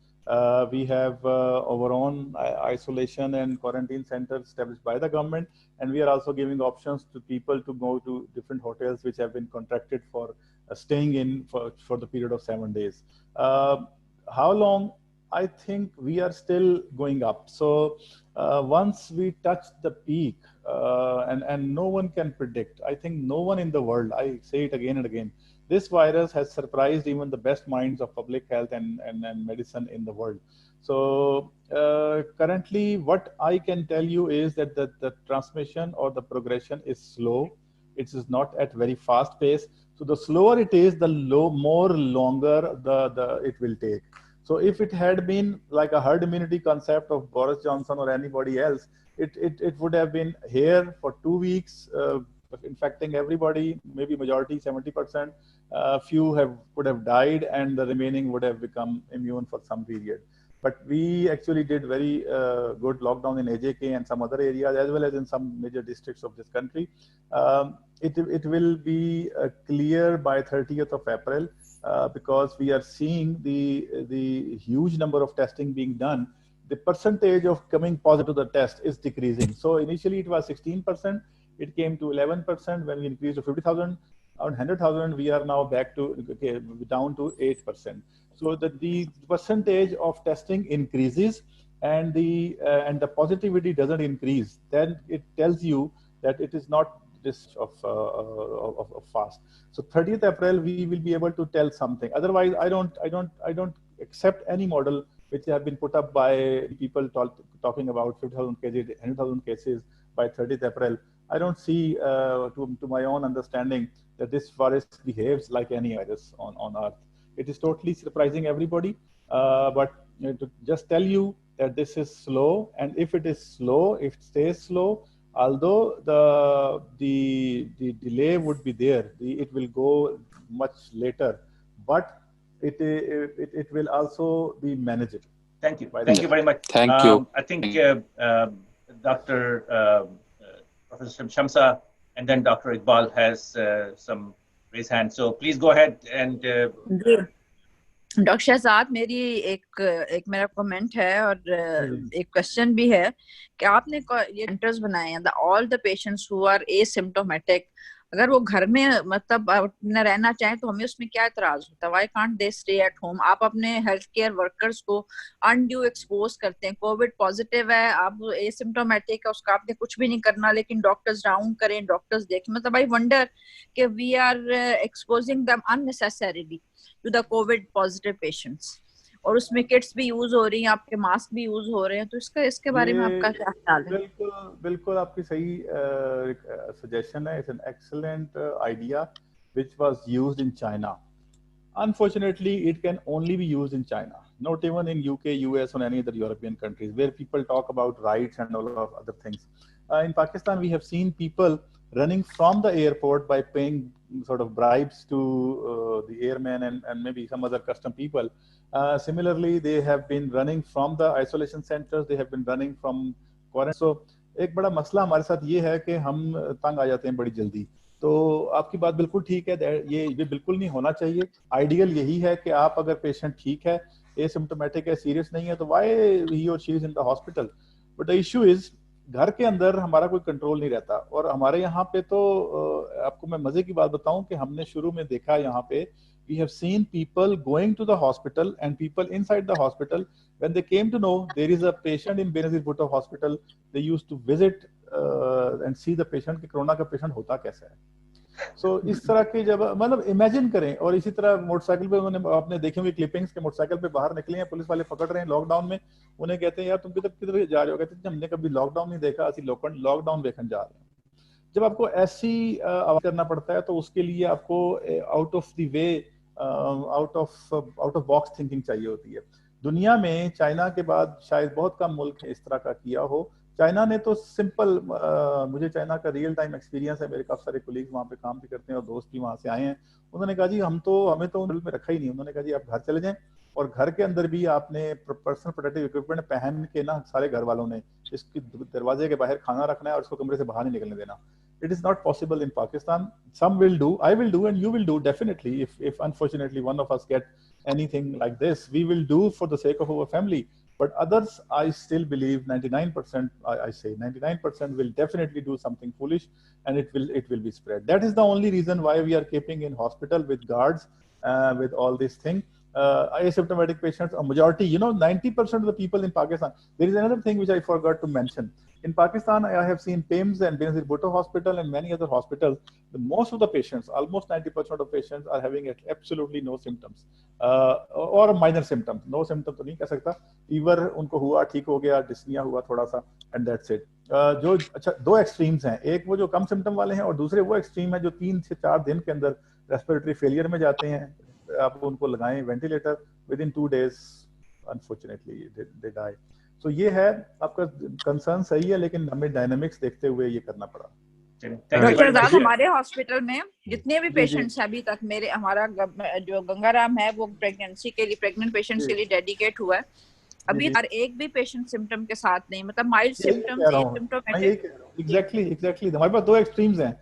We have our own isolation and quarantine centers established by the government, and we are also giving options to people to go to different hotels which have been contracted for staying in for the period of 7 days. How long? I think we are still going up. So once we touch the peak, and no one can predict. I think no one in the world, I say it again and again, this virus has surprised even the best minds of public health and medicine in the world. So currently what I can tell you is that the transmission or the progression is slow. It is not at very fast pace. So the slower it is, the longer it will take. So if it had been like a herd immunity concept of Boris Johnson or anybody else, it would have been here for 2 weeks, infecting everybody, maybe majority 70%. Few would have died, and the remaining would have become immune for some period. But we actually did very good lockdown in AJK and some other areas, as well as in some major districts of this country. It will be clear by 30th of April. Because we are seeing the huge number of testing being done, the percentage of coming positive to the test is decreasing. So initially it was 16%, it came to 11% when we increased to 50,000, around 100,000, we are now back to, down to 8%. So the percentage of testing increases and the positivity doesn't increase, then it tells you that it is not this of fast. So 30th April we will be able to tell something. Otherwise, I don't accept any model which have been put up by people talking about 50,000 cases, 100,000 cases by 30th April. I don't see, to my own understanding, that this virus behaves like any virus on Earth. It is totally surprising everybody. But to just tell you that this is slow, and if it is slow, if it stays slow, although the delay would be there, it will go much later, but it will also be manageable. Thank you. Thank you very much. Thank you. I think Dr. Professor Shamsa and then Dr. Iqbal has some raised hands. So please go ahead and. Doctor Shahzad, मेरी एक मेरा comment है और एक question भी है कि आपने ये सेंटर्स बनाए हैं, all the patients who are asymptomatic, अगर वो घर में मतलब न रहना चाहें तो हमें उसमें क्या एतराज होता है? Why can't they stay at home? आप अपने हेल्थ केयर वर्कर्स को अनड्यू एक्सपोज करते हैं। कोविड पॉजिटिव है, आप एसिम्प्टोमेटिक है, उसका आपने कुछ भी नहीं करना, लेकिन डॉक्टर्स राउंड करें, डॉक्टर्स देखें। मतलब आई वंडर कि we are exposing them unnecessarily to the COVID positive patients, और उसमें किट्स भी यूज हो रही हैं, आपके मास्क भी यूज हो रहे हैं, तो इसके बारे में आपका क्या ख्याल है? बिल्कुल आपकी सही सजेशन है। It's an excellent idea which was used in China. Unfortunately, it can only be used in China, not even in UK, US, or any other European countries where people talk about rights and all of other things. In Pakistan, we have seen people running from the airport by paying sort of bribes to the airmen and maybe some other custom people. Similarly, they have been running from the isolation centers, they have been running from quarantine. So, एक बड़ा मसला हमारे साथ ये है कि हम तंग आ जाते हैं बड़ी जल्दी. तो आपकी बात बिल्कुल ठीक है, ये बिल्कुल नहीं होना चाहिए. आइडियल यही है कि आप अगर पेशेंट ठीक है asymptomatic है, serious नहीं है, तो why he or she is in the hospital? But the issue is घर के अंदर हमारा कोई कंट्रोल नहीं रहता, और हमारे यहाँ पे तो आपको मैं मजे की बात बताऊं कि हमने शुरू में देखा यहाँ पे, we have seen people going to the hospital and people inside the hospital, when they came to know there is a patient in Benazir Bhutto hospital, they used to visit and see the patient कि corona का patient होता कैसा है. So इस तरह के जब मतलब इमेजिन करें, और इसी तरह मोटरसाइकिल पे उन्होंने आपने देखे होंगे क्लिपिंग्स के, मोटरसाइकिल पे बाहर निकले हैं, पुलिस वाले पकड़ रहे हैं लॉकडाउन में, उन्हें कहते हैं यार तुम किधर किधर जा रहे हो, कहते हैं हमने कभी लॉकडाउन नहीं देखा, असि लॉकडाउन देखने जा रहे हैं. जब आपको ऐसी आवाज करना पड़ता है तो उसके लिए आपको out of the way, out of box thinking चाहिए होती है. दुनिया में चाइना के बाद शायद बहुत कम मुल्क है इस तरह का किया हो. चाइना ने तो सिंपल, मुझे चाइना का रियल टाइम एक्सपीरियंस है, मेरे काफी सारे कोलीग्स वहाँ पे काम भी करते हैं और दोस्त भी वहाँ से आए हैं. उन्होंने कहा जी हमें तो में रखा ही नहीं. उन्होंने कहा जी आप घर चले जाएं, और घर के अंदर भी आपने पर्सनल प्रोटेक्टिव इक्विपमेंट पहन के ना, सारे घर वालों ने इसके दरवाजे के बाहर खाना रखना है और इसको कमरे से बाहर नहीं निकलने देना. It is not possible in Pakistan. Some will do, I will do, and you will do definitely. If unfortunately one of us get anything like this, we will do for the sake of our family. But others, I still believe 99%, I say 99% will definitely do something foolish, and it will be spread. That is the only reason why we are keeping in hospital with guards, with all this thing. Asymptomatic patients, a majority, 90% of the people in Pakistan. There is another thing which I forgot to mention. In Pakistan, I have seen PIMS and Benazir Bhutto Hospital and many other hospitals. Most of the patients, almost 90% of patients, are having absolutely no symptoms or minor symptoms. No symptoms तो नहीं कह सकता. Fever उनको हुआ, ठीक हो गया, dyspnea हुआ थोड़ा सा, and that's it. जो अच्छा दो extremes हैं, एक वो जो कम symptom वाले हैं, और दूसरे वो extreme है जो 3 से 4 दिन के अंदर respiratory failure में जाते हैं. आप उनको लगाएं ventilator, within 2 days, unfortunately, they die. So ये है आपका कंसर्न सही है, लेकिन हमें डायनामिक्स देखते हुए ये करना पड़ा. डॉक्टर आजाद, हमारे हॉस्पिटल में जितने भी पेशेंट्स अभी तक हमारा जो गंगाराम है वो प्रेगनेंसी के लिए, प्रेग्नेंट पेशेंट्स के लिए डेडिकेट हुआ है. अभी एक भी पेशेंट सिम्टम के साथ नहीं, मतलब माइल्ड सिम्टम्स, एसिम्प्टोमेटिक. एग्जैक्टली हमारे पास दो एक्सट्रीम्स हैं.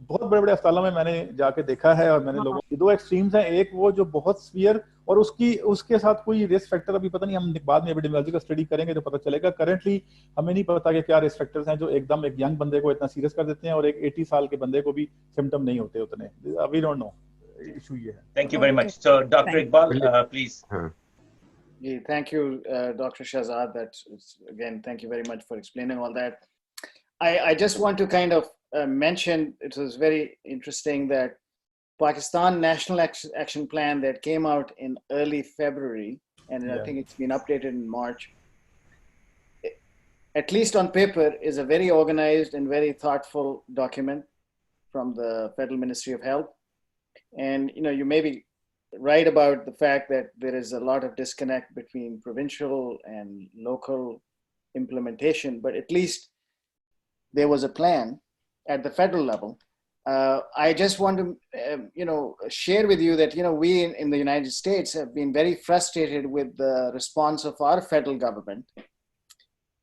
बहुत बड़े बड़े अस्पतालों में मैंने जाके देखा है, और मैंने लोगों की दो एक्सट्रीम्स हैं. एक वो जो बहुत सीवियर, और उसके साथ कोई रिस्क फैक्टर अभी पता नहीं, हम बाद में एपिडेमियोलॉजी का स्टडी करेंगे तो पता चलेगा. करंटली हमें नहीं पता कि क्या रिस्क फैक्टर्स हैं जो एकदम एक यंग बंदे को इतना सीरियस कर देते हैं, और एक 80 साल के बंदे को भी सिम्टम नहीं होते उतने. We don't know. इशू ये है. Thank you very much. So doctor Iqbal, please. Thank you, Dr. Shahzad. Again, thank you very much for explaining all that. I just want to kind of mention, it was very interesting that Pakistan National Action Plan that came out in early February, and I think it's been updated in March, at least on paper, is a very organized and very thoughtful document from the Federal Ministry of Health. And you may be right about the fact that there is a lot of disconnect between provincial and local implementation, but at least there was a plan at the federal level. I just want to, share with you that, we in the United States have been very frustrated with the response of our federal government.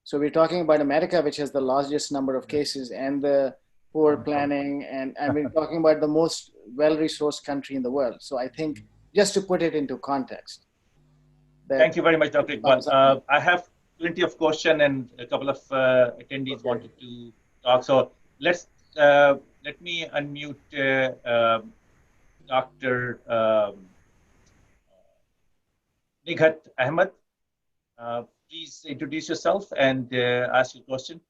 So we're talking about America, which has the largest number of cases, and the poor planning, and we're talking about the most well-resourced country in the world. So I think, just to put it into context. Thank you very much, Dr. Iqbal. I have plenty of questions, and a couple of attendees wanted to talk. So let me unmute Dr. Nighat Ahmed. Please introduce yourself and ask your question.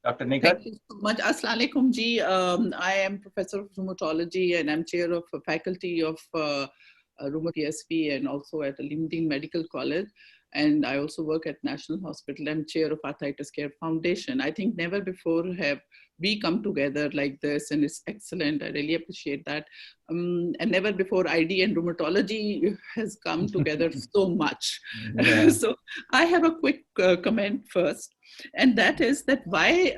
Dr. Nighat. Thank you so much. Assalamu alaikum ji. I am professor of rheumatology, and I'm chair of faculty of rheumatology PSP, and also at Limdeen Medical College. And I also work at National Hospital. I'm chair of Arthritis Care Foundation. I think never before have we come together like this, and it's excellent. I really appreciate that. And never before ID and rheumatology has come together so much. Yeah. So I have a quick comment first, and that is that why,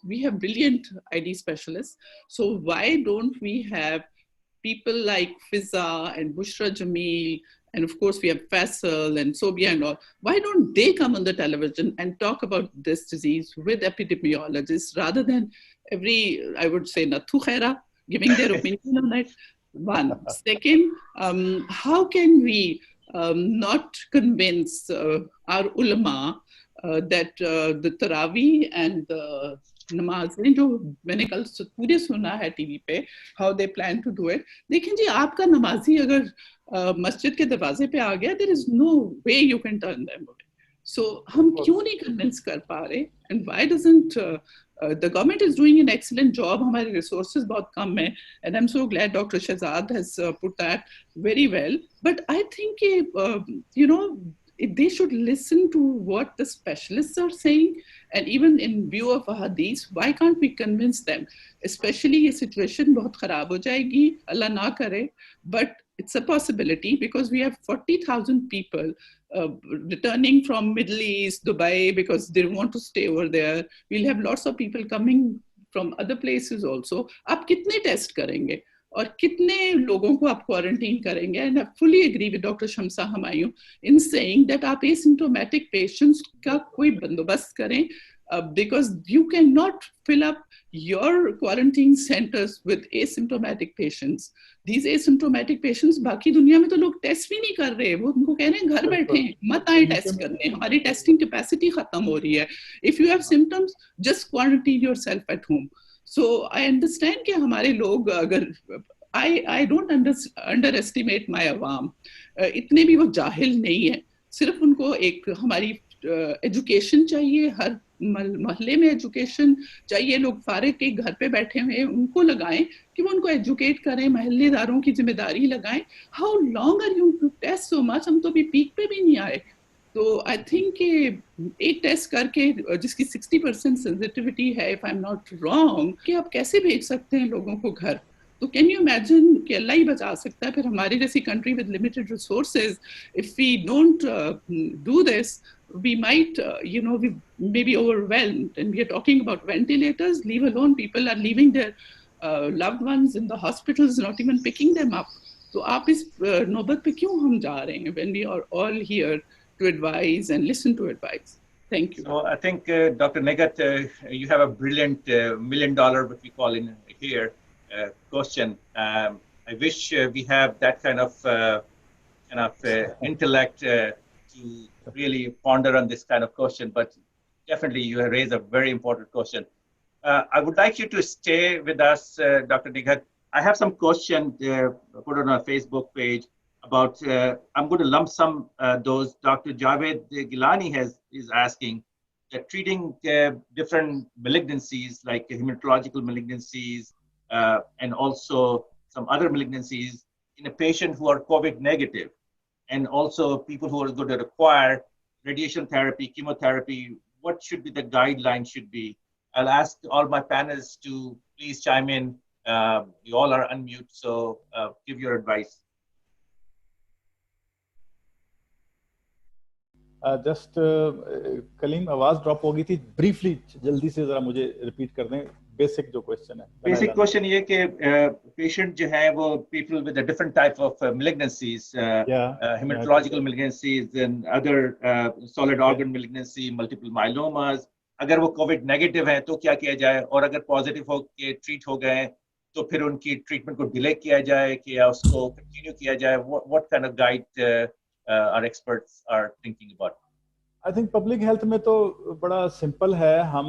we have brilliant ID specialists. So why don't we have people like Fiza and Bushra Jameel, and of course we have Faisal and Sobia and all. Why don't they come on the television and talk about this disease with epidemiologists, rather than I would say, Nathu Khaira, giving their opinion on it? One. Second, how can we not convince our ulama that the Taraweeh and the नमाज़ें जो मैंने कल पूरे सुना है TV पे, how they plan to do it. देखें जी, आपका नमाजी अगर मस्जिद के दरवाजे पे आ गया, there is no way you can turn them away. So हम क्यों नहीं convince कर पा रहे? And why doesn't the government is doing an excellent job. हमारे resources बहुत कम है, and I'm so glad Dr. Shahzad has put that very well. But I think you know, they should listen to what the specialists are saying, and even in view of a hadith, why can't we convince them? Especially ये situation बहुत खराब हो जाएगी, अल्लाह ना करे, but it's a possibility because we have 40,000 people returning from Middle East, Dubai, because they want to stay over there. We'll have lots of people coming from other places also. आप कितने test करेंगे और कितने लोगों को आप quarantine करेंगे? And I fully agree with Dr. Shamsa Humayun in saying that आप asymptomatic patients का कोई बंदोबस्त करें, because you cannot fill up your quarantine centers with asymptomatic patients. These asymptomatic patients, बाकी दुनिया में तो लोग टेस्ट भी नहीं कर रहे, वो उनको कह रहे हैं घर बैठे, मत आए टेस्ट करने, हमारी टेस्टिंग कैपेसिटी खत्म हो रही है. If you have symptoms, just quarantine yourself at home. So I understand कि हमारे लोग अगर I don't underestimate my अवाम, इतने भी वो जाहिल नहीं है. सिर्फ उनको एक हमारी एजुकेशन चाहिए, हर मोहल्ले में एजुकेशन चाहिए. लोग फारिग के घर पे बैठे हुए उनको लगाएं कि वो उनको एजुकेट करें, महल्लेदारों की जिम्मेदारी लगाएं. How long are you to test so much? हम तो अभी पीक पे भी नहीं आए. तो आई थिंक एक टेस्ट करके जिसकी 60% सेंसिटिविटी है, if I am not wrong, कि आप कैसे भेज सकते हैं लोगों को घर? तो कैन यू इमेजिन कि अल्लाह ही बचा सकता है. फिर हमारी जैसी country with limited resources, if we don't do this, we might, you know, we may be overwhelmed. And we are talking about ventilators, leave alone. People are leaving their loved ones in the hospitals, not even picking them up. So आप इस नौबत पे क्यों हम जा रहे हैं when we are all here to advise and listen to advice? Thank you. So I think Dr. Negat, you have a brilliant $1 million, what we call in here, question. I wish we have that kind of intellect to really ponder on this kind of question, but definitely you have raised a very important question. I would like you to stay with us, Dr. Negat. I have some questions put on our Facebook page about, I'm going to lump some those. Dr. Javed Gilani is asking that treating different malignancies like hematological malignancies and also some other malignancies in a patient who are COVID negative, and also people who are going to require radiation therapy, chemotherapy, what should be the guideline should be? I'll ask all my panelists to please chime in. You all are unmute, so give your advice. Just Kaleem आवाज drop हो गई थी, briefly जल्दी से जरा मुझे repeat कर दें. बेसिक जो क्वेश्चन है, बेसिक क्वेश्चन ये कि पेशेंट जो है वो people with a different type of malignancies, hematological malignancies and other solid organ malignancy, multiple myelomas, अगर वो कोविड नेगेटिव है तो क्या किया जाए, और अगर पॉजिटिव हो के ट्रीट हो गए तो फिर उनकी ट्रीटमेंट को डिले किया जाए कि या उसको कंटिन्यू किया जाए. What kind of guide our experts are thinking about? I think public health में तो बड़ा simple है. हम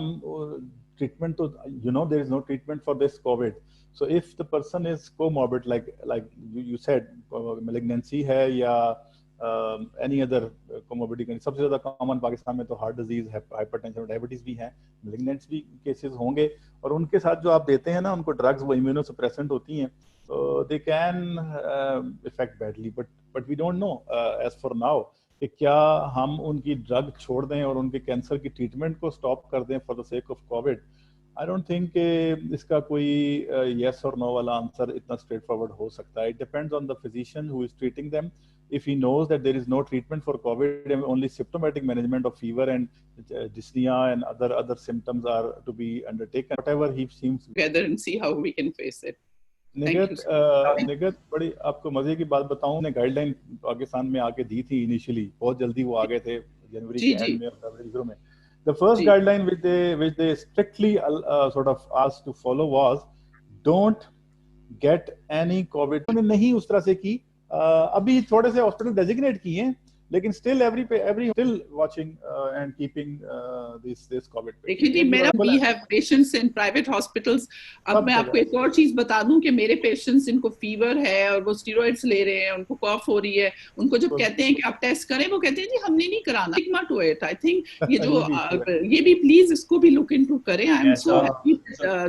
treatment तो, you know, there is no treatment for this COVID. So if the person is comorbid, like you said, malignancy है या any other comorbidity, सबसे ज़्यादा common पाकिस्तान में तो heart disease, hypertension, diabetes भी हैं, malignants भी cases होंगे, और उनके साथ जो आप देते हैं ना उनको drugs, वो immunosuppressant होती हैं, so they can affect badly, but we don't know as for now कि क्या हम उनकी ड्रग छोड़ दें और उनके कैंसर की ट्रीटमेंट को स्टॉप कर दें for the sake of Covid. I don't think इसका कोई येस और नो वाला आंसर इतना स्ट्रेट फॉरवर्ड हो सकता है. It depends on the physician who is treating them. If he knows that there is no treatment for COVID and only symptomatic management of fever and dyspnea and other symptoms are to be undertaken, whatever he seems together and see how we can face it. निगत बड़ी आपको मजे की बात बताऊं, ने guideline Pakistan में आके दी थी इनिशियली, बहुत जल्दी वो आ गए थे जनवरी के एंड में और फरवरी शुरू में. The first guideline which they strictly sort of asked to follow was don't get any COVID. उन्होंने नहीं उस तरह से की, अभी थोड़े से हॉस्पिटल डेजिग्नेट किए हैं, लेकिन still every still watching and keeping this COVID. देखिए जी, मेरा we have patients in private hospitals. अब मैं आपको एक और चीज बता दूं कि मेरे patients इनको फीवर है और वो स्टीरॉइड्स ले रहे हैं, उनको कॉफ हो रही है, उनको जब कहते हैं कि आप टेस्ट करें, वो कहते हैं जी हमने नहीं कराना. Stigma to it. I think ये जो ये भी please इसको भी look into करें. I am so happy.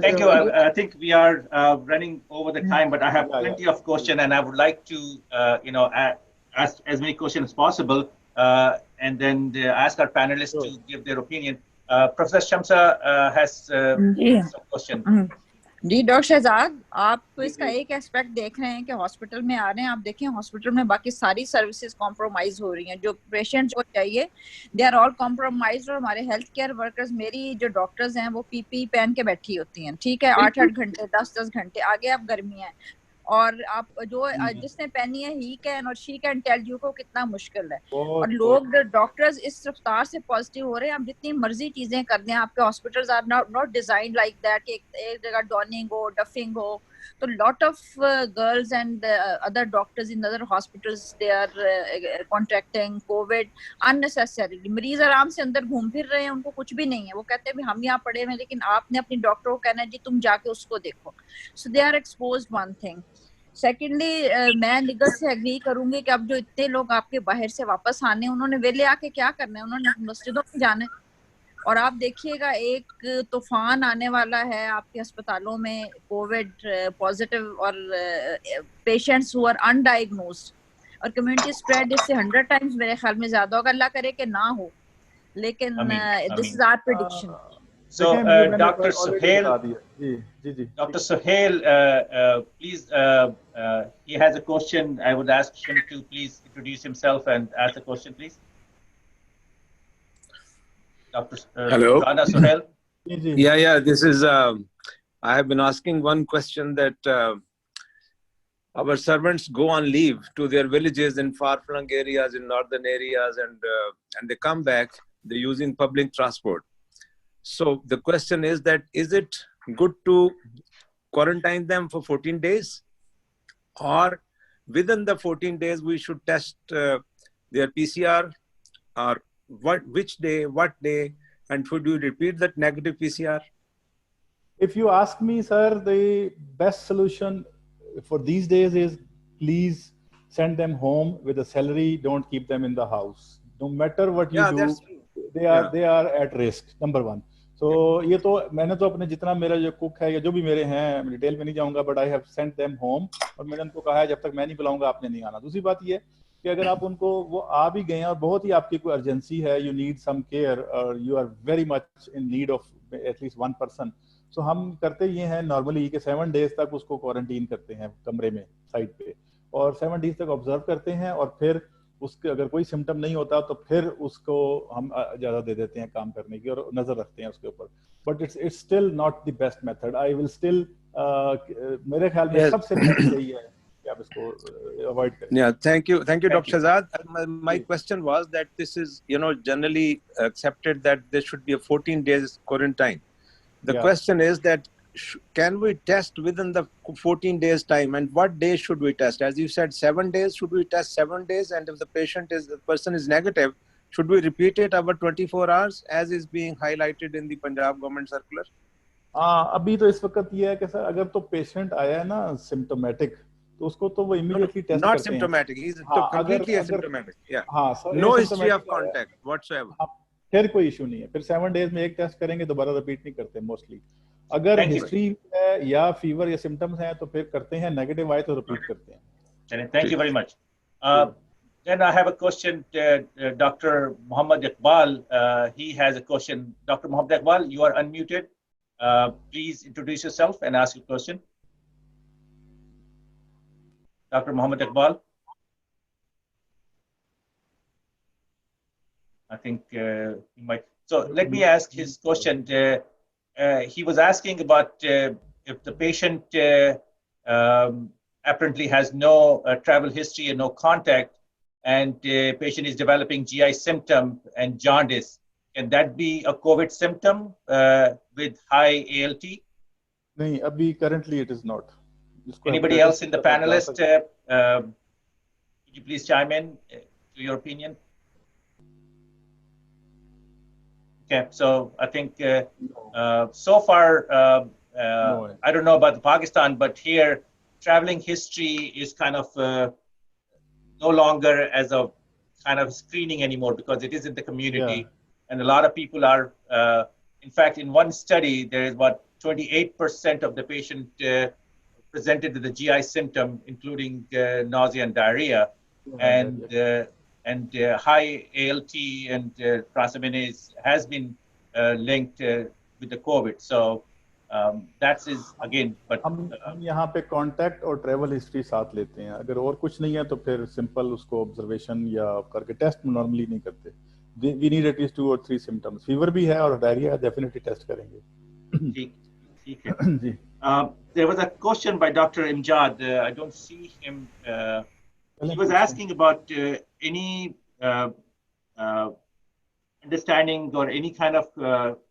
Thank you. I think we are running over the time, but I have plenty of questions, and I would like to ask as many questions as possible, and then ask our panelists to give their opinion. Professor Shamsa has some question. जी doctor Shahzad, आप इसका एक aspect देख रहे हैं कि hospital में आ रहे हैं, आप देखें हॉस्पिटल में बाकी सारी सर्विसेज कॉम्प्रोमाइज हो रही हैं, जो पेशेंट्स को चाहिए दे आर ऑल कॉम्प्रोमाइज. और हमारे हेल्थ केयर वर्कर्स, मेरी जो डॉक्टर्स हैं वो पीपी पहन के बैठी होती हैं, ठीक है, 8-8 घंटे 10-10 घंटे, आगे आप गर्मी है, और आप जो जिसने पहनी है ही कैन और शी कैन टेल यू को कितना मुश्किल है. और लोग डॉक्टर्स इस रफ्तार से पॉजिटिव हो रहे हैं, आप जितनी मर्जी चीजें कर दें, आपके hospitals are not design like that कि एक जगह डॉनिंग हो, डफिंग हो. तो lot of girls and other doctors in other hospitals they are contracting COVID unnecessarily. मरीज आराम से अंदर घूम फिर रहे हैं, उनको कुछ भी नहीं है, वो कहते हैं हम यहाँ पड़े हुए, लेकिन आपने अपनी डॉक्टर को कहना है जी तुम जाके उसको देखो. So they are exposed, one thing. Secondly मैं निगल से एग्री करूंगी कि अब जो इतने लोग आपके बाहर से वापस आने, उन्होंने वेले आके क्या करना है, उन्होंने मस्जिदों में जाना है. और आप देखिएगा एक तूफान आने वाला है आपके अस्पतालों में कोविड पॉजिटिव और पेशेंट्स हु आर अनडायग्नोज्ड, और कम्युनिटी स्प्रेड इससे 100 टाइम्स मेरे ख्याल में ज्यादा होगा. अल्लाह करे कि ना हो, लेकिन this is our prediction. So, Dr. Suhail, Dr. Suhail, please, he has a question. I would ask him to please introduce himself and ask the question, please. Dr. Hello. Suhail. Yeah. This is, I have been asking one question that our servants go on leave to their villages in far-flung areas, in northern areas, and they come back, they're using public transport. So the question is that, is it good to quarantine them for 14 days? Or within the 14 days, we should test their PCR, or which day, what day, and should you repeat that negative PCR? If you ask me, sir, the best solution for these days is please send them home with a salary. Don't keep them in the house. No matter what you do, they are at risk. Number one. तो ये तो मैंने तो अपने जितना मेरा जो cook है या जो भी मेरे हैं, डिटेल में नहीं जाऊंगा, but I have sent them home, और मैंने उनको कहा है जब तक मैं नहीं बुलाऊंगा आपने नहीं आना. दूसरी बात ये कि अगर आप उनको, वो आ भी गए हैं और बहुत ही आपकी कोई अर्जेंसी है, यू नीड सम केयर और you are very much in need of at least one person, so हम करते ये हैं नॉर्मली कि 7 डेज तक उसको क्वारंटीन करते हैं कमरे में साइड पे, और 7 डेज तक ऑब्जर्व करते हैं, और फिर उसके अगर कोई सिम्टम नहीं होता तो फिर उसको हम ज्यादा दे देते हैं काम करने की और नजर रखते हैं उसके ऊपर. But it's still not the best method. I will still, मेरे ख्याल में सबसे बेस्ट यही है कि आप इसको अवॉइड करें. Yeah, thank you, Dr. Shahzad. My question was that this is, generally accepted that there should be a 14 days quarantine. The question is that can we test within the 14 days time, and what day should we test? As you said, 7 days, should we test 7 days? And if the person is negative, should we repeat it over 24 hours as is being highlighted in the Punjab government circular? अभी तो इस वक्त ये है कि sir अगर तो patient आया है ना सिम्टोमेटिक, तो उसको तो वो इमीडिएटली टेस्ट करते हैं. Not symptomatic, he is completely asymptomatic. Yeah. No history of contact whatsoever. फिर कोई इशू नहीं है, फिर 7 डेज में एक टेस्ट करेंगे, दोबारा रिपीट नहीं करते मोस्टली. अगर हिस्ट्री है या फीवर या सिम्टम्स हैं तो फिर करते हैं, नेगेटिव आए तो रिपीट करते हैं. Thank you very much. Then I have a question. Dr. Muhammad Iqbal, he has a question. Dr. Muhammad Iqbal, you are unmuted. Please introduce yourself and ask your question. Dr. Muhammad Iqbal. I think he might. So let me ask his question. He was asking about if the patient apparently has no travel history and no contact, and the patient is developing GI symptom and jaundice, can that be a COVID symptom with high ALT? नहीं, अभी currently it is not. Anybody else in the panelist? Could you please chime in to your opinion? Okay, so I think so far, I don't know about Pakistan, but here traveling history is kind of no longer as a kind of screening anymore because it is in the community, and a lot of people are. In fact, in one study, there is what 28% of the patient presented with the GI symptom, including nausea and diarrhea, and high ALT and transaminase has been linked with the COVID. So that is again. But हम यहाँ पे contact और travel history साथ लेते हैं. अगर और कुछ नहीं है तो फिर सिंपल उसको ऑब्जर्वेशन या करके टेस्ट नॉर्मली नहीं करते. We need at least 2 or 3 symptoms. Fever भी है और डायरिया डेफिनेटली टेस्ट करेंगे. ठीक है. जी. There was a question by Dr. Imjad. I don't see him. He was asking about any understanding or any kind of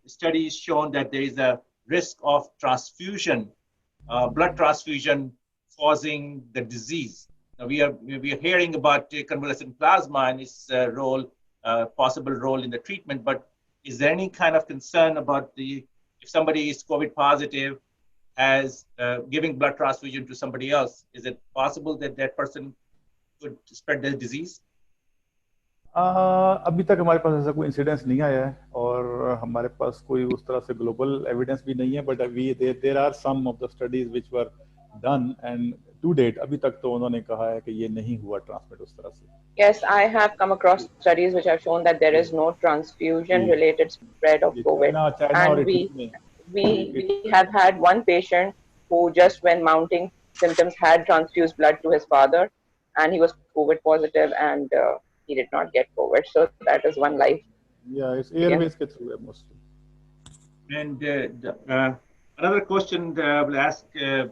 studies shown that there is a risk of transfusion, blood transfusion causing the disease. Now we are hearing about convalescent plasma and its role, possible role in the treatment, but is there any kind of concern about if somebody is COVID positive, as giving blood transfusion to somebody else, is it possible that that person could spread the disease? अभी तक हमारे पास ऐसा कोई incidence नहीं आया है और हमारे पास कोई उस तरह से ग्लोबल एविडेंस भी नहीं है, but there are some of the studies which were done and to date अभी तक तो उन्होंने कहा है कि ये नहीं हुआ ट्रांसमिट उस तरह से. Yes, I have come across studies which have shown that there is no transfusion related spread of COVID, and we have had one patient who just when mounting symptoms had transfused blood to his father, and he was COVID positive, and he did not get COVID. So that is one life. Yeah, it's airways get through mostly. And another question I will ask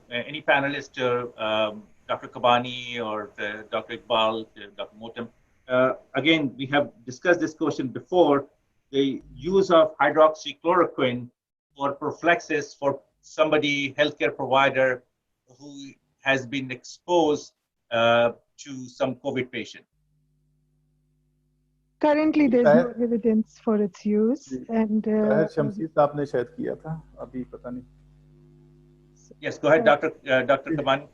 any panelist, Dr. Kabani or Dr. Iqbal, Dr. Motem. Again, we have discussed this question before. The use of hydroxychloroquine for prophylaxis for somebody, healthcare provider who has been exposed to some COVID patient. Currently, there's no evidence for its use, and शमसी साहब ने शायद किया था, अभी पता नहीं. Yes, go ahead, Dr. Kabani.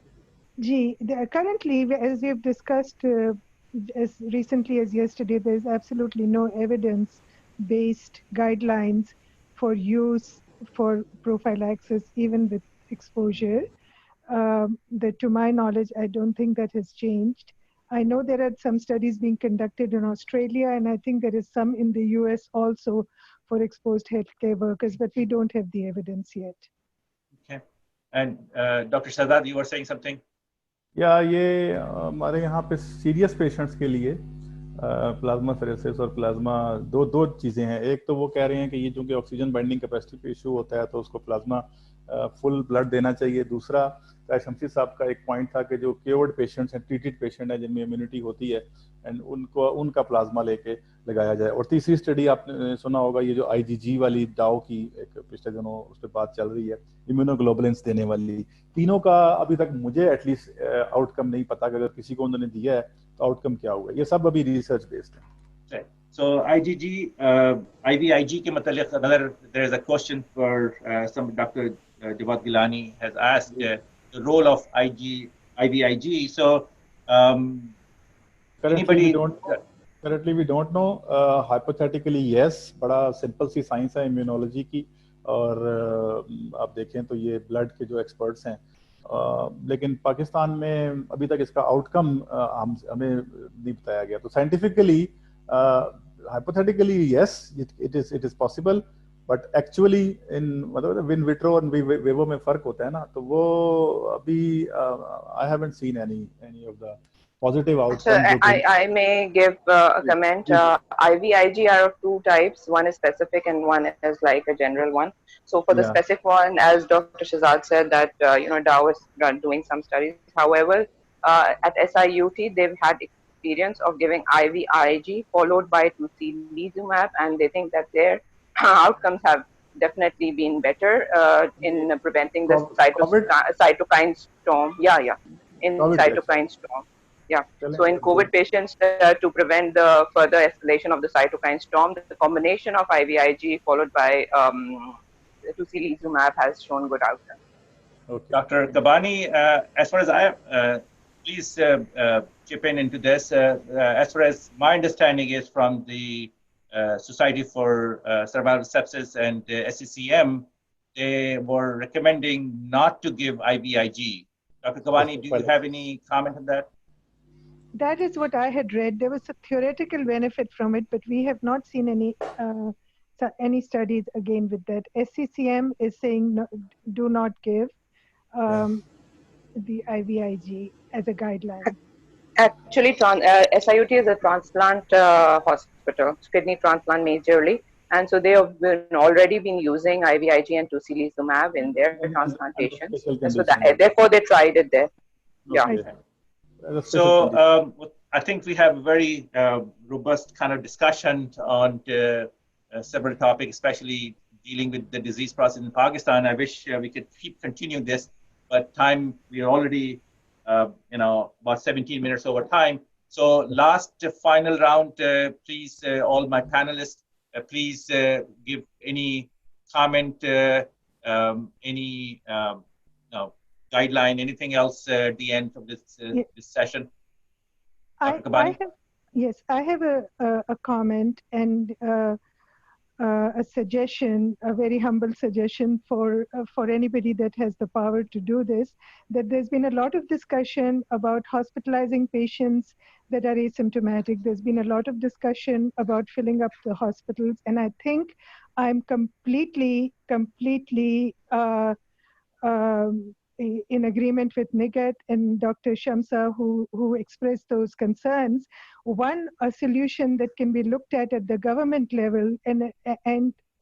Ji, currently, as we have discussed as recently as yesterday, there is absolutely no evidence-based guidelines for use for prophylaxis, even with exposure. That, to my knowledge, I don't think that has changed. I know there are some studies being conducted in Australia, and I think there is some in the US also for exposed healthcare workers, but we don't have the evidence yet. Okay. And Dr. Shahzad, you were saying something? या ये हमारे यहाँ पे serious patients के लिए plasma pheresis और plasma दो चीज़ें हैं. एक तो वो कह रहे हैं कि ये चूँकि ऑक्सीजन बाइंडिंग कैपेसिटी पे इशू होता है तो उसको प्लाज्मा फुल ब्लड देना चाहिए. दूसरा शमसी साहब का एक पॉइंट था कि जो क्योर्ड पेशेंट्स हैं, ट्रीटेड पेशेंट हैं जिनमें इम्यूनिटी होती है, एंड उनका प्लाज्मा लेके लगाया जाए. और तीसरी स्टडी आपने सुना होगा, ये जो IgG वाली डाउ की एक पिछले दिनों उस पर बात चल रही है, इम्यूनोग्लोबुलिन्स देने वाली. तीनों का अभी तक मुझे एटलीस्ट आउटकम नहीं पता कि अगर किसी को उन्होंने दिया है तो आउटकम क्या होगा. ये सब अभी रिसर्च बेस्ड है. So IgG, IVIG के मतलब अगर there is a question for some Dr. Jawad Gilani has asked the role of IVIG. So currently we don't know. Hypothetically yes, बड़ा सिंपल सी साइंस है इम्यूनोलॉजी की, और आप देखें तो ये ब्लड के जो एक्सपर्ट्स हैं, लेकिन पाकिस्तान में अभी तक इसका आउटकम हमें नहीं बताया गया. तो scientifically hypothetically yes, it is possible, but actually मतलब in vitro और vivo में फर्क होता है ना, तो वो अभी I haven't seen any of the positive outcomes. So I may give a comment. IVIG are of two types. One is specific and one is like a general one. So for the specific one, as Dr. Shahzad said, that Dow is doing some studies. However, at SIUT they've had experience of giving IVIG followed by tocilizumab, and they think that their outcomes have definitely been better in preventing the COVID? cytokine storm. Yeah, in COVID cytokine storm. Yeah. Challenge So in कर COVID patients, to prevent the further escalation of the cytokine storm, the combination of IVIG followed by tocilizumab has shown good outcomes. Okay. Dr. Gabani, as far as please chip in into this. As far as my understanding is from the Society for Cerebral Sepsis and SCCM, they were recommending not to give IVIG. Dr. Gabani, do you have any comment on that? That is what I had read. There was a theoretical benefit from it, but we have not seen any studies again with that. SCCM is saying no, do not give the IVIG as a guideline. Actually, SIUT is a transplant hospital, kidney transplant majorly, and so they have already been using IVIG and tocilizumab in their transplantations. So therefore, they tried it there. Yeah. Okay. So I think we have a very robust kind of discussion on several topics, especially dealing with the disease process in Pakistan. I wish we could keep continuing this, but we are already about 17 minutes over time. So last final round, please, all my panelists, please give any comment, any guideline, anything else at the end of this session. Yes, I have a comment and a suggestion, a very humble suggestion for anybody that has the power to do this, that there's been a lot of discussion about hospitalizing patients that are asymptomatic. There's been a lot of discussion about filling up the hospitals. And I think I'm completely in agreement with Nigat and Dr. Shamsa who expressed those concerns. A solution that can be looked at the government level, and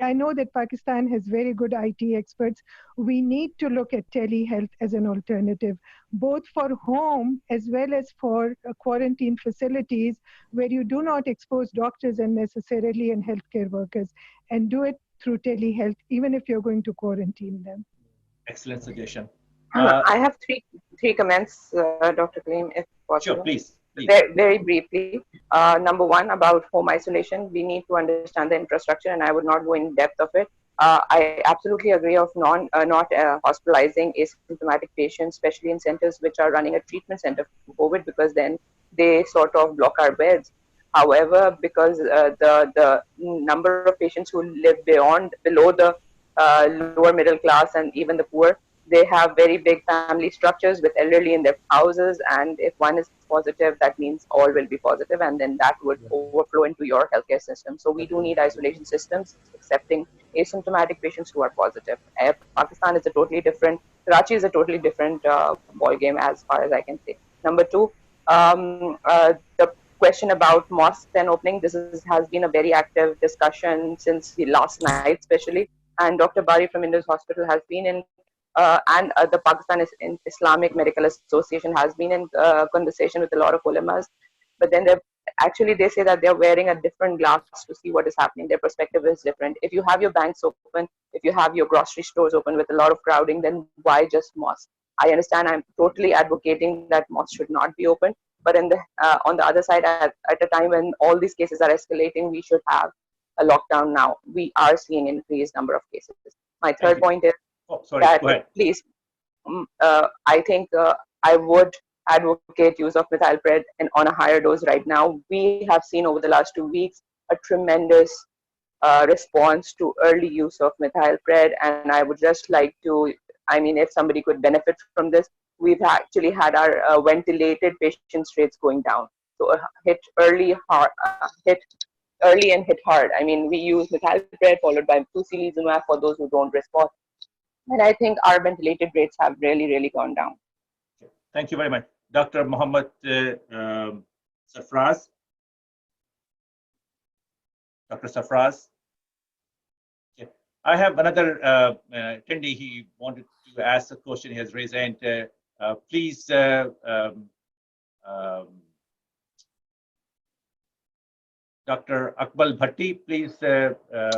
I know that Pakistan has very good IT experts. We need to look at telehealth as an alternative, both for home as well as for quarantine facilities where you do not expose doctors unnecessarily and healthcare workers, and do it through telehealth, even if you're going to quarantine them. Excellent suggestion. I have three comments, Dr. Kaleem, if possible. Sure, please. Very briefly. Number one, about home isolation, we need to understand the infrastructure, and I would not go in depth of it. I absolutely agree of not hospitalizing asymptomatic patients, especially in centers which are running a treatment center for COVID, because then they sort of block our beds. However, because the number of patients who live below the lower middle class and even the poor, they have very big family structures with elderly in their houses, and if one is positive, that means all will be positive, and then that would overflow into your healthcare system. So we do need isolation systems accepting asymptomatic patients who are positive. Pakistan is a totally different, Karachi is a totally different ball game as far as I can say. Number two, the question about mosques and opening, has been a very active discussion since last night especially, and Dr. Bari from Indus Hospital has been in and the Pakistan Islamic Medical Association has been in conversation with a lot of ulamas, but then they say that they're wearing a different glass to see what is happening. Their perspective is different. If you have your banks open, if you have your grocery stores open with a lot of crowding, then why just mosques? I understand, I'm totally advocating that mosques should not be open, but on the other side, at a time when all these cases are escalating, we should have a lockdown now. We are seeing an increased number of cases. My third point is, please, I think I would advocate use of methylpred and on a higher dose right now. We have seen over the last 2 weeks a tremendous response to early use of methylpred, and I would just like to, if somebody could benefit from this, we've actually had our ventilated patients rates going down. So hit early, hit early and hit hard. We use methylpred followed by tocilizumab for those who don't respond. And I think our ventilated rates have really, really gone down. Thank you very much. Dr. Mohammed Sarfraz. Dr. Sarfraz. Yeah. I have another attendee. He wanted to ask a question. He has raised hand. Please, Dr. Akmal Bhatti, please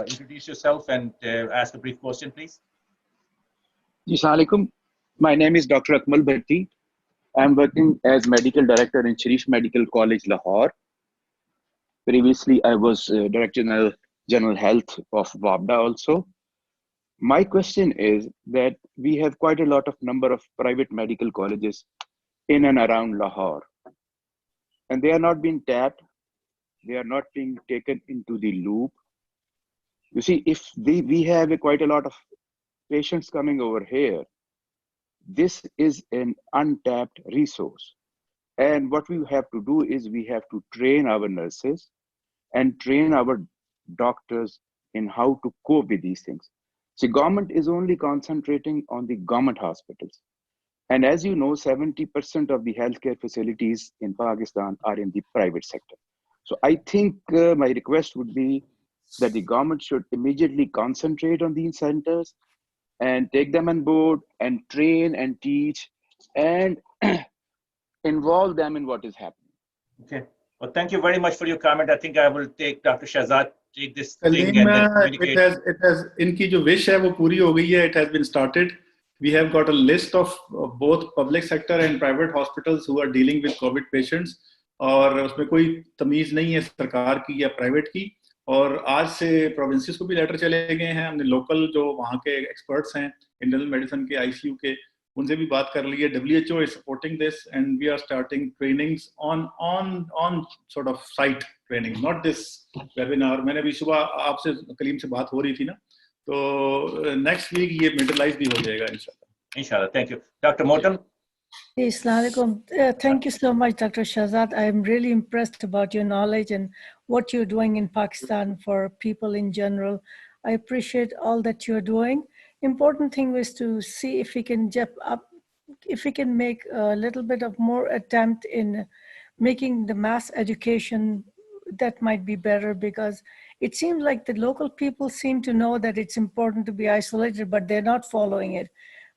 introduce yourself and ask a brief question, please. Assalamualaikum. My name is Dr. Akmal Bhatti. I'm working as medical director in Sharif Medical College, Lahore. Previously, I was Director General Health of WABDA also. My question is that we have quite a lot of number of private medical colleges in and around Lahore, and they are not being tapped. They are not being taken into the loop. You see, if we have quite a lot of patients coming over here, this is an untapped resource. And what we have to do is we have to train our nurses and train our doctors in how to cope with these things. So government is only concentrating on the government hospitals. And as you know, 70% of the healthcare facilities in Pakistan are in the private sector. So I think my request would be that the government should immediately concentrate on these centers and take them on board and train and teach and involve them in what is happening. Okay. Well, thank you very much for your comment. I think I will take Dr. Shahzad, take this Kaleem, thing and then communicate. it has, inki jo wish hai wo puri ho gayi hai. It has been started. We have got a list of both public sector and private hospitals who are dealing with COVID patients. और उसमें कोई तमीज नहीं है सरकार की या private की. और आज से प्रोविंसेस को भी लेटर चले गए हैं. हमने लोकल जो वहाँ के एक्सपर्ट्स हैं इंटरनल मेडिसिन के आईसीयू के, उनसे भी बात कर ली है. WHO is supporting this and we are starting trainings on sort of site training, not this webinar. मैंने भी सुबह आपसे कलीम से बात हो रही थी ना, तो next week ये materialize भी हो जाएगा इंशाल्लाह. Inshallah. Thank you. Dr. Motam. Assalamualaikum. Thank you so much, Dr. Shahzad. I'm really impressed about your knowledge and what you're doing in Pakistan for people in general. I appreciate all that you're doing. Important thing was to see if we can make a little bit of more attempt in making the mass education. That might be better, because it seems like the local people seem to know that it's important to be isolated, but they're not following it.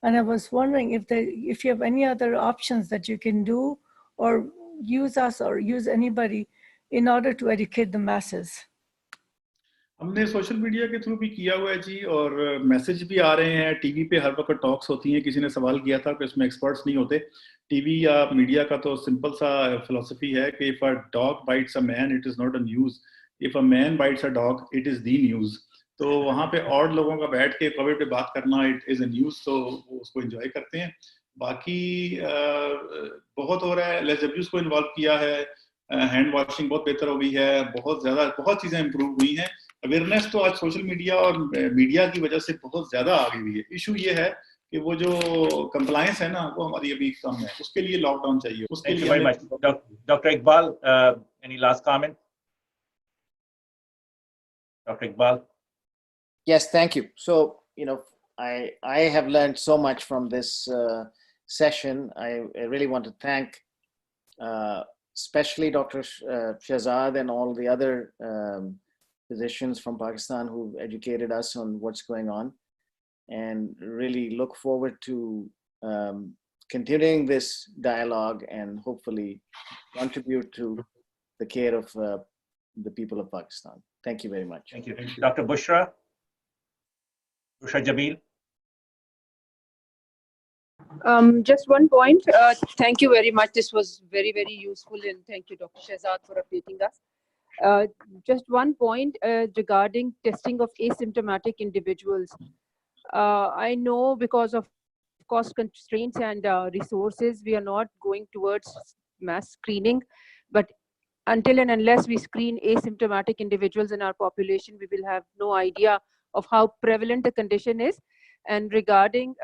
And I was wondering if you have any other options that you can do, or use us or use anybody in order to educate the masses. हमने social media के through भी किया हुआ है जी, और message भी आ रहे हैं. टीवी पे हर वक्त टॉक्स होती हैं. किसी ने सवाल किया था कि उसमें एक्सपर्ट्स नहीं होते. टीवी या मीडिया का तो सिंपल सा फिलॉसफी है कि if a dog bytes a man it is not a news, if a man bytes a dog it is the news. तो वहाँ पे और लोगों का बैठ के कोविड पे बात करना इट इज अ न्यूज, तो वो उसको एंजॉय करते हैं. बाकी बहुत हो रहा है. LSWs को इन्वॉल्व किया है. हैंड वॉशिंग बहुत बेहतर हो गई है. बहुत चीजें इंप्रूव हुई हैं. अवेयरनेस तो आज सोशल मीडिया और मीडिया की वजह से बहुत ज्यादा आ गई हुई है. इशू ये है कि वो जो कंप्लायंस है ना, वो हमारी अभी कम है. उसके लिए लॉकडाउन चाहिए. उसके Thank you very much. Dr. Iqbal, any last comment? Dr. Iqbal. Yes, thank you. So, I have learned so much from this session. I really want to thank especially Dr. Shahzad and all the other physicians from Pakistan who educated us on what's going on, and really look forward to continuing this dialogue and hopefully contribute to the care of the people of Pakistan. Thank you very much. Thank you. Dr. Bushra Jamil. Just one point. Thank you very much. This was very, very useful, and thank you, Dr. Shahzad, for updating us. Just one point regarding testing of asymptomatic individuals. I know because of cost constraints and resources, we are not going towards mass screening, but until and unless we screen asymptomatic individuals in our population, we will have no idea of how prevalent the condition is. And regarding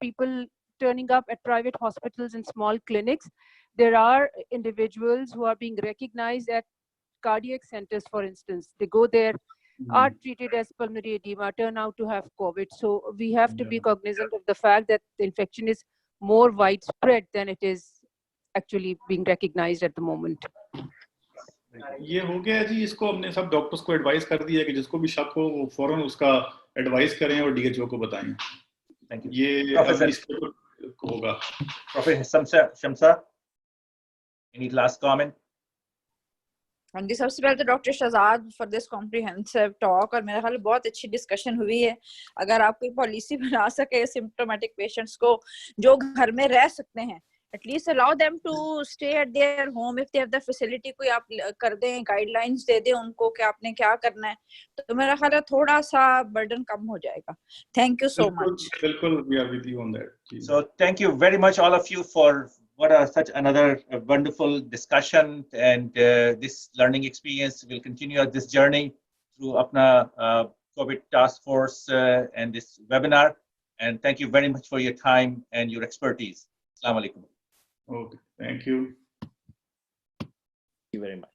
people turning up at private hospitals and small clinics, there are individuals who are being recognized at cardiac centers, for instance. They go there, are treated as pulmonary edema, turn out to have COVID. So we have to be cognizant of the fact that the infection is more widespread than it is actually being recognized at the moment. ये हो गया जी. इसको हमने सब doctors को advice कर दिया कि जिसको भी शक हो वो फौरन उसका एडवाइस करें और DHO को बताएं. Thank you. ये Professor, इस पे होगा. Professor Shamsa, any last comment? हाँ जी, सबसे पहले तो doctor Shahzad for this comprehensive talk, और मेरे ख्याल बहुत अच्छी डिस्कशन हुई है। अगर आप कोई पॉलिसी बना सके सिम्प्टोमेटिक पेशेंट्स को जो घर में रह सकते हैं, at least allow them to stay at their home if they have the facility, कोई आप कर दें, गाइडलाइंस दे दें उनको कि आपने क्या करना है, तो मेरा ख्याल है थोड़ा सा बर्डन कम हो जाएगा। Thank you so much. बिल्कुल, we are with you on that. So thank you very much, all of you, for such another wonderful discussion. And this learning experience will continue this journey through Apna COVID Task Force and this webinar. And thank you very much for your time and your expertise. Assalamu alaikum. Okay, thank you. Thank you very much.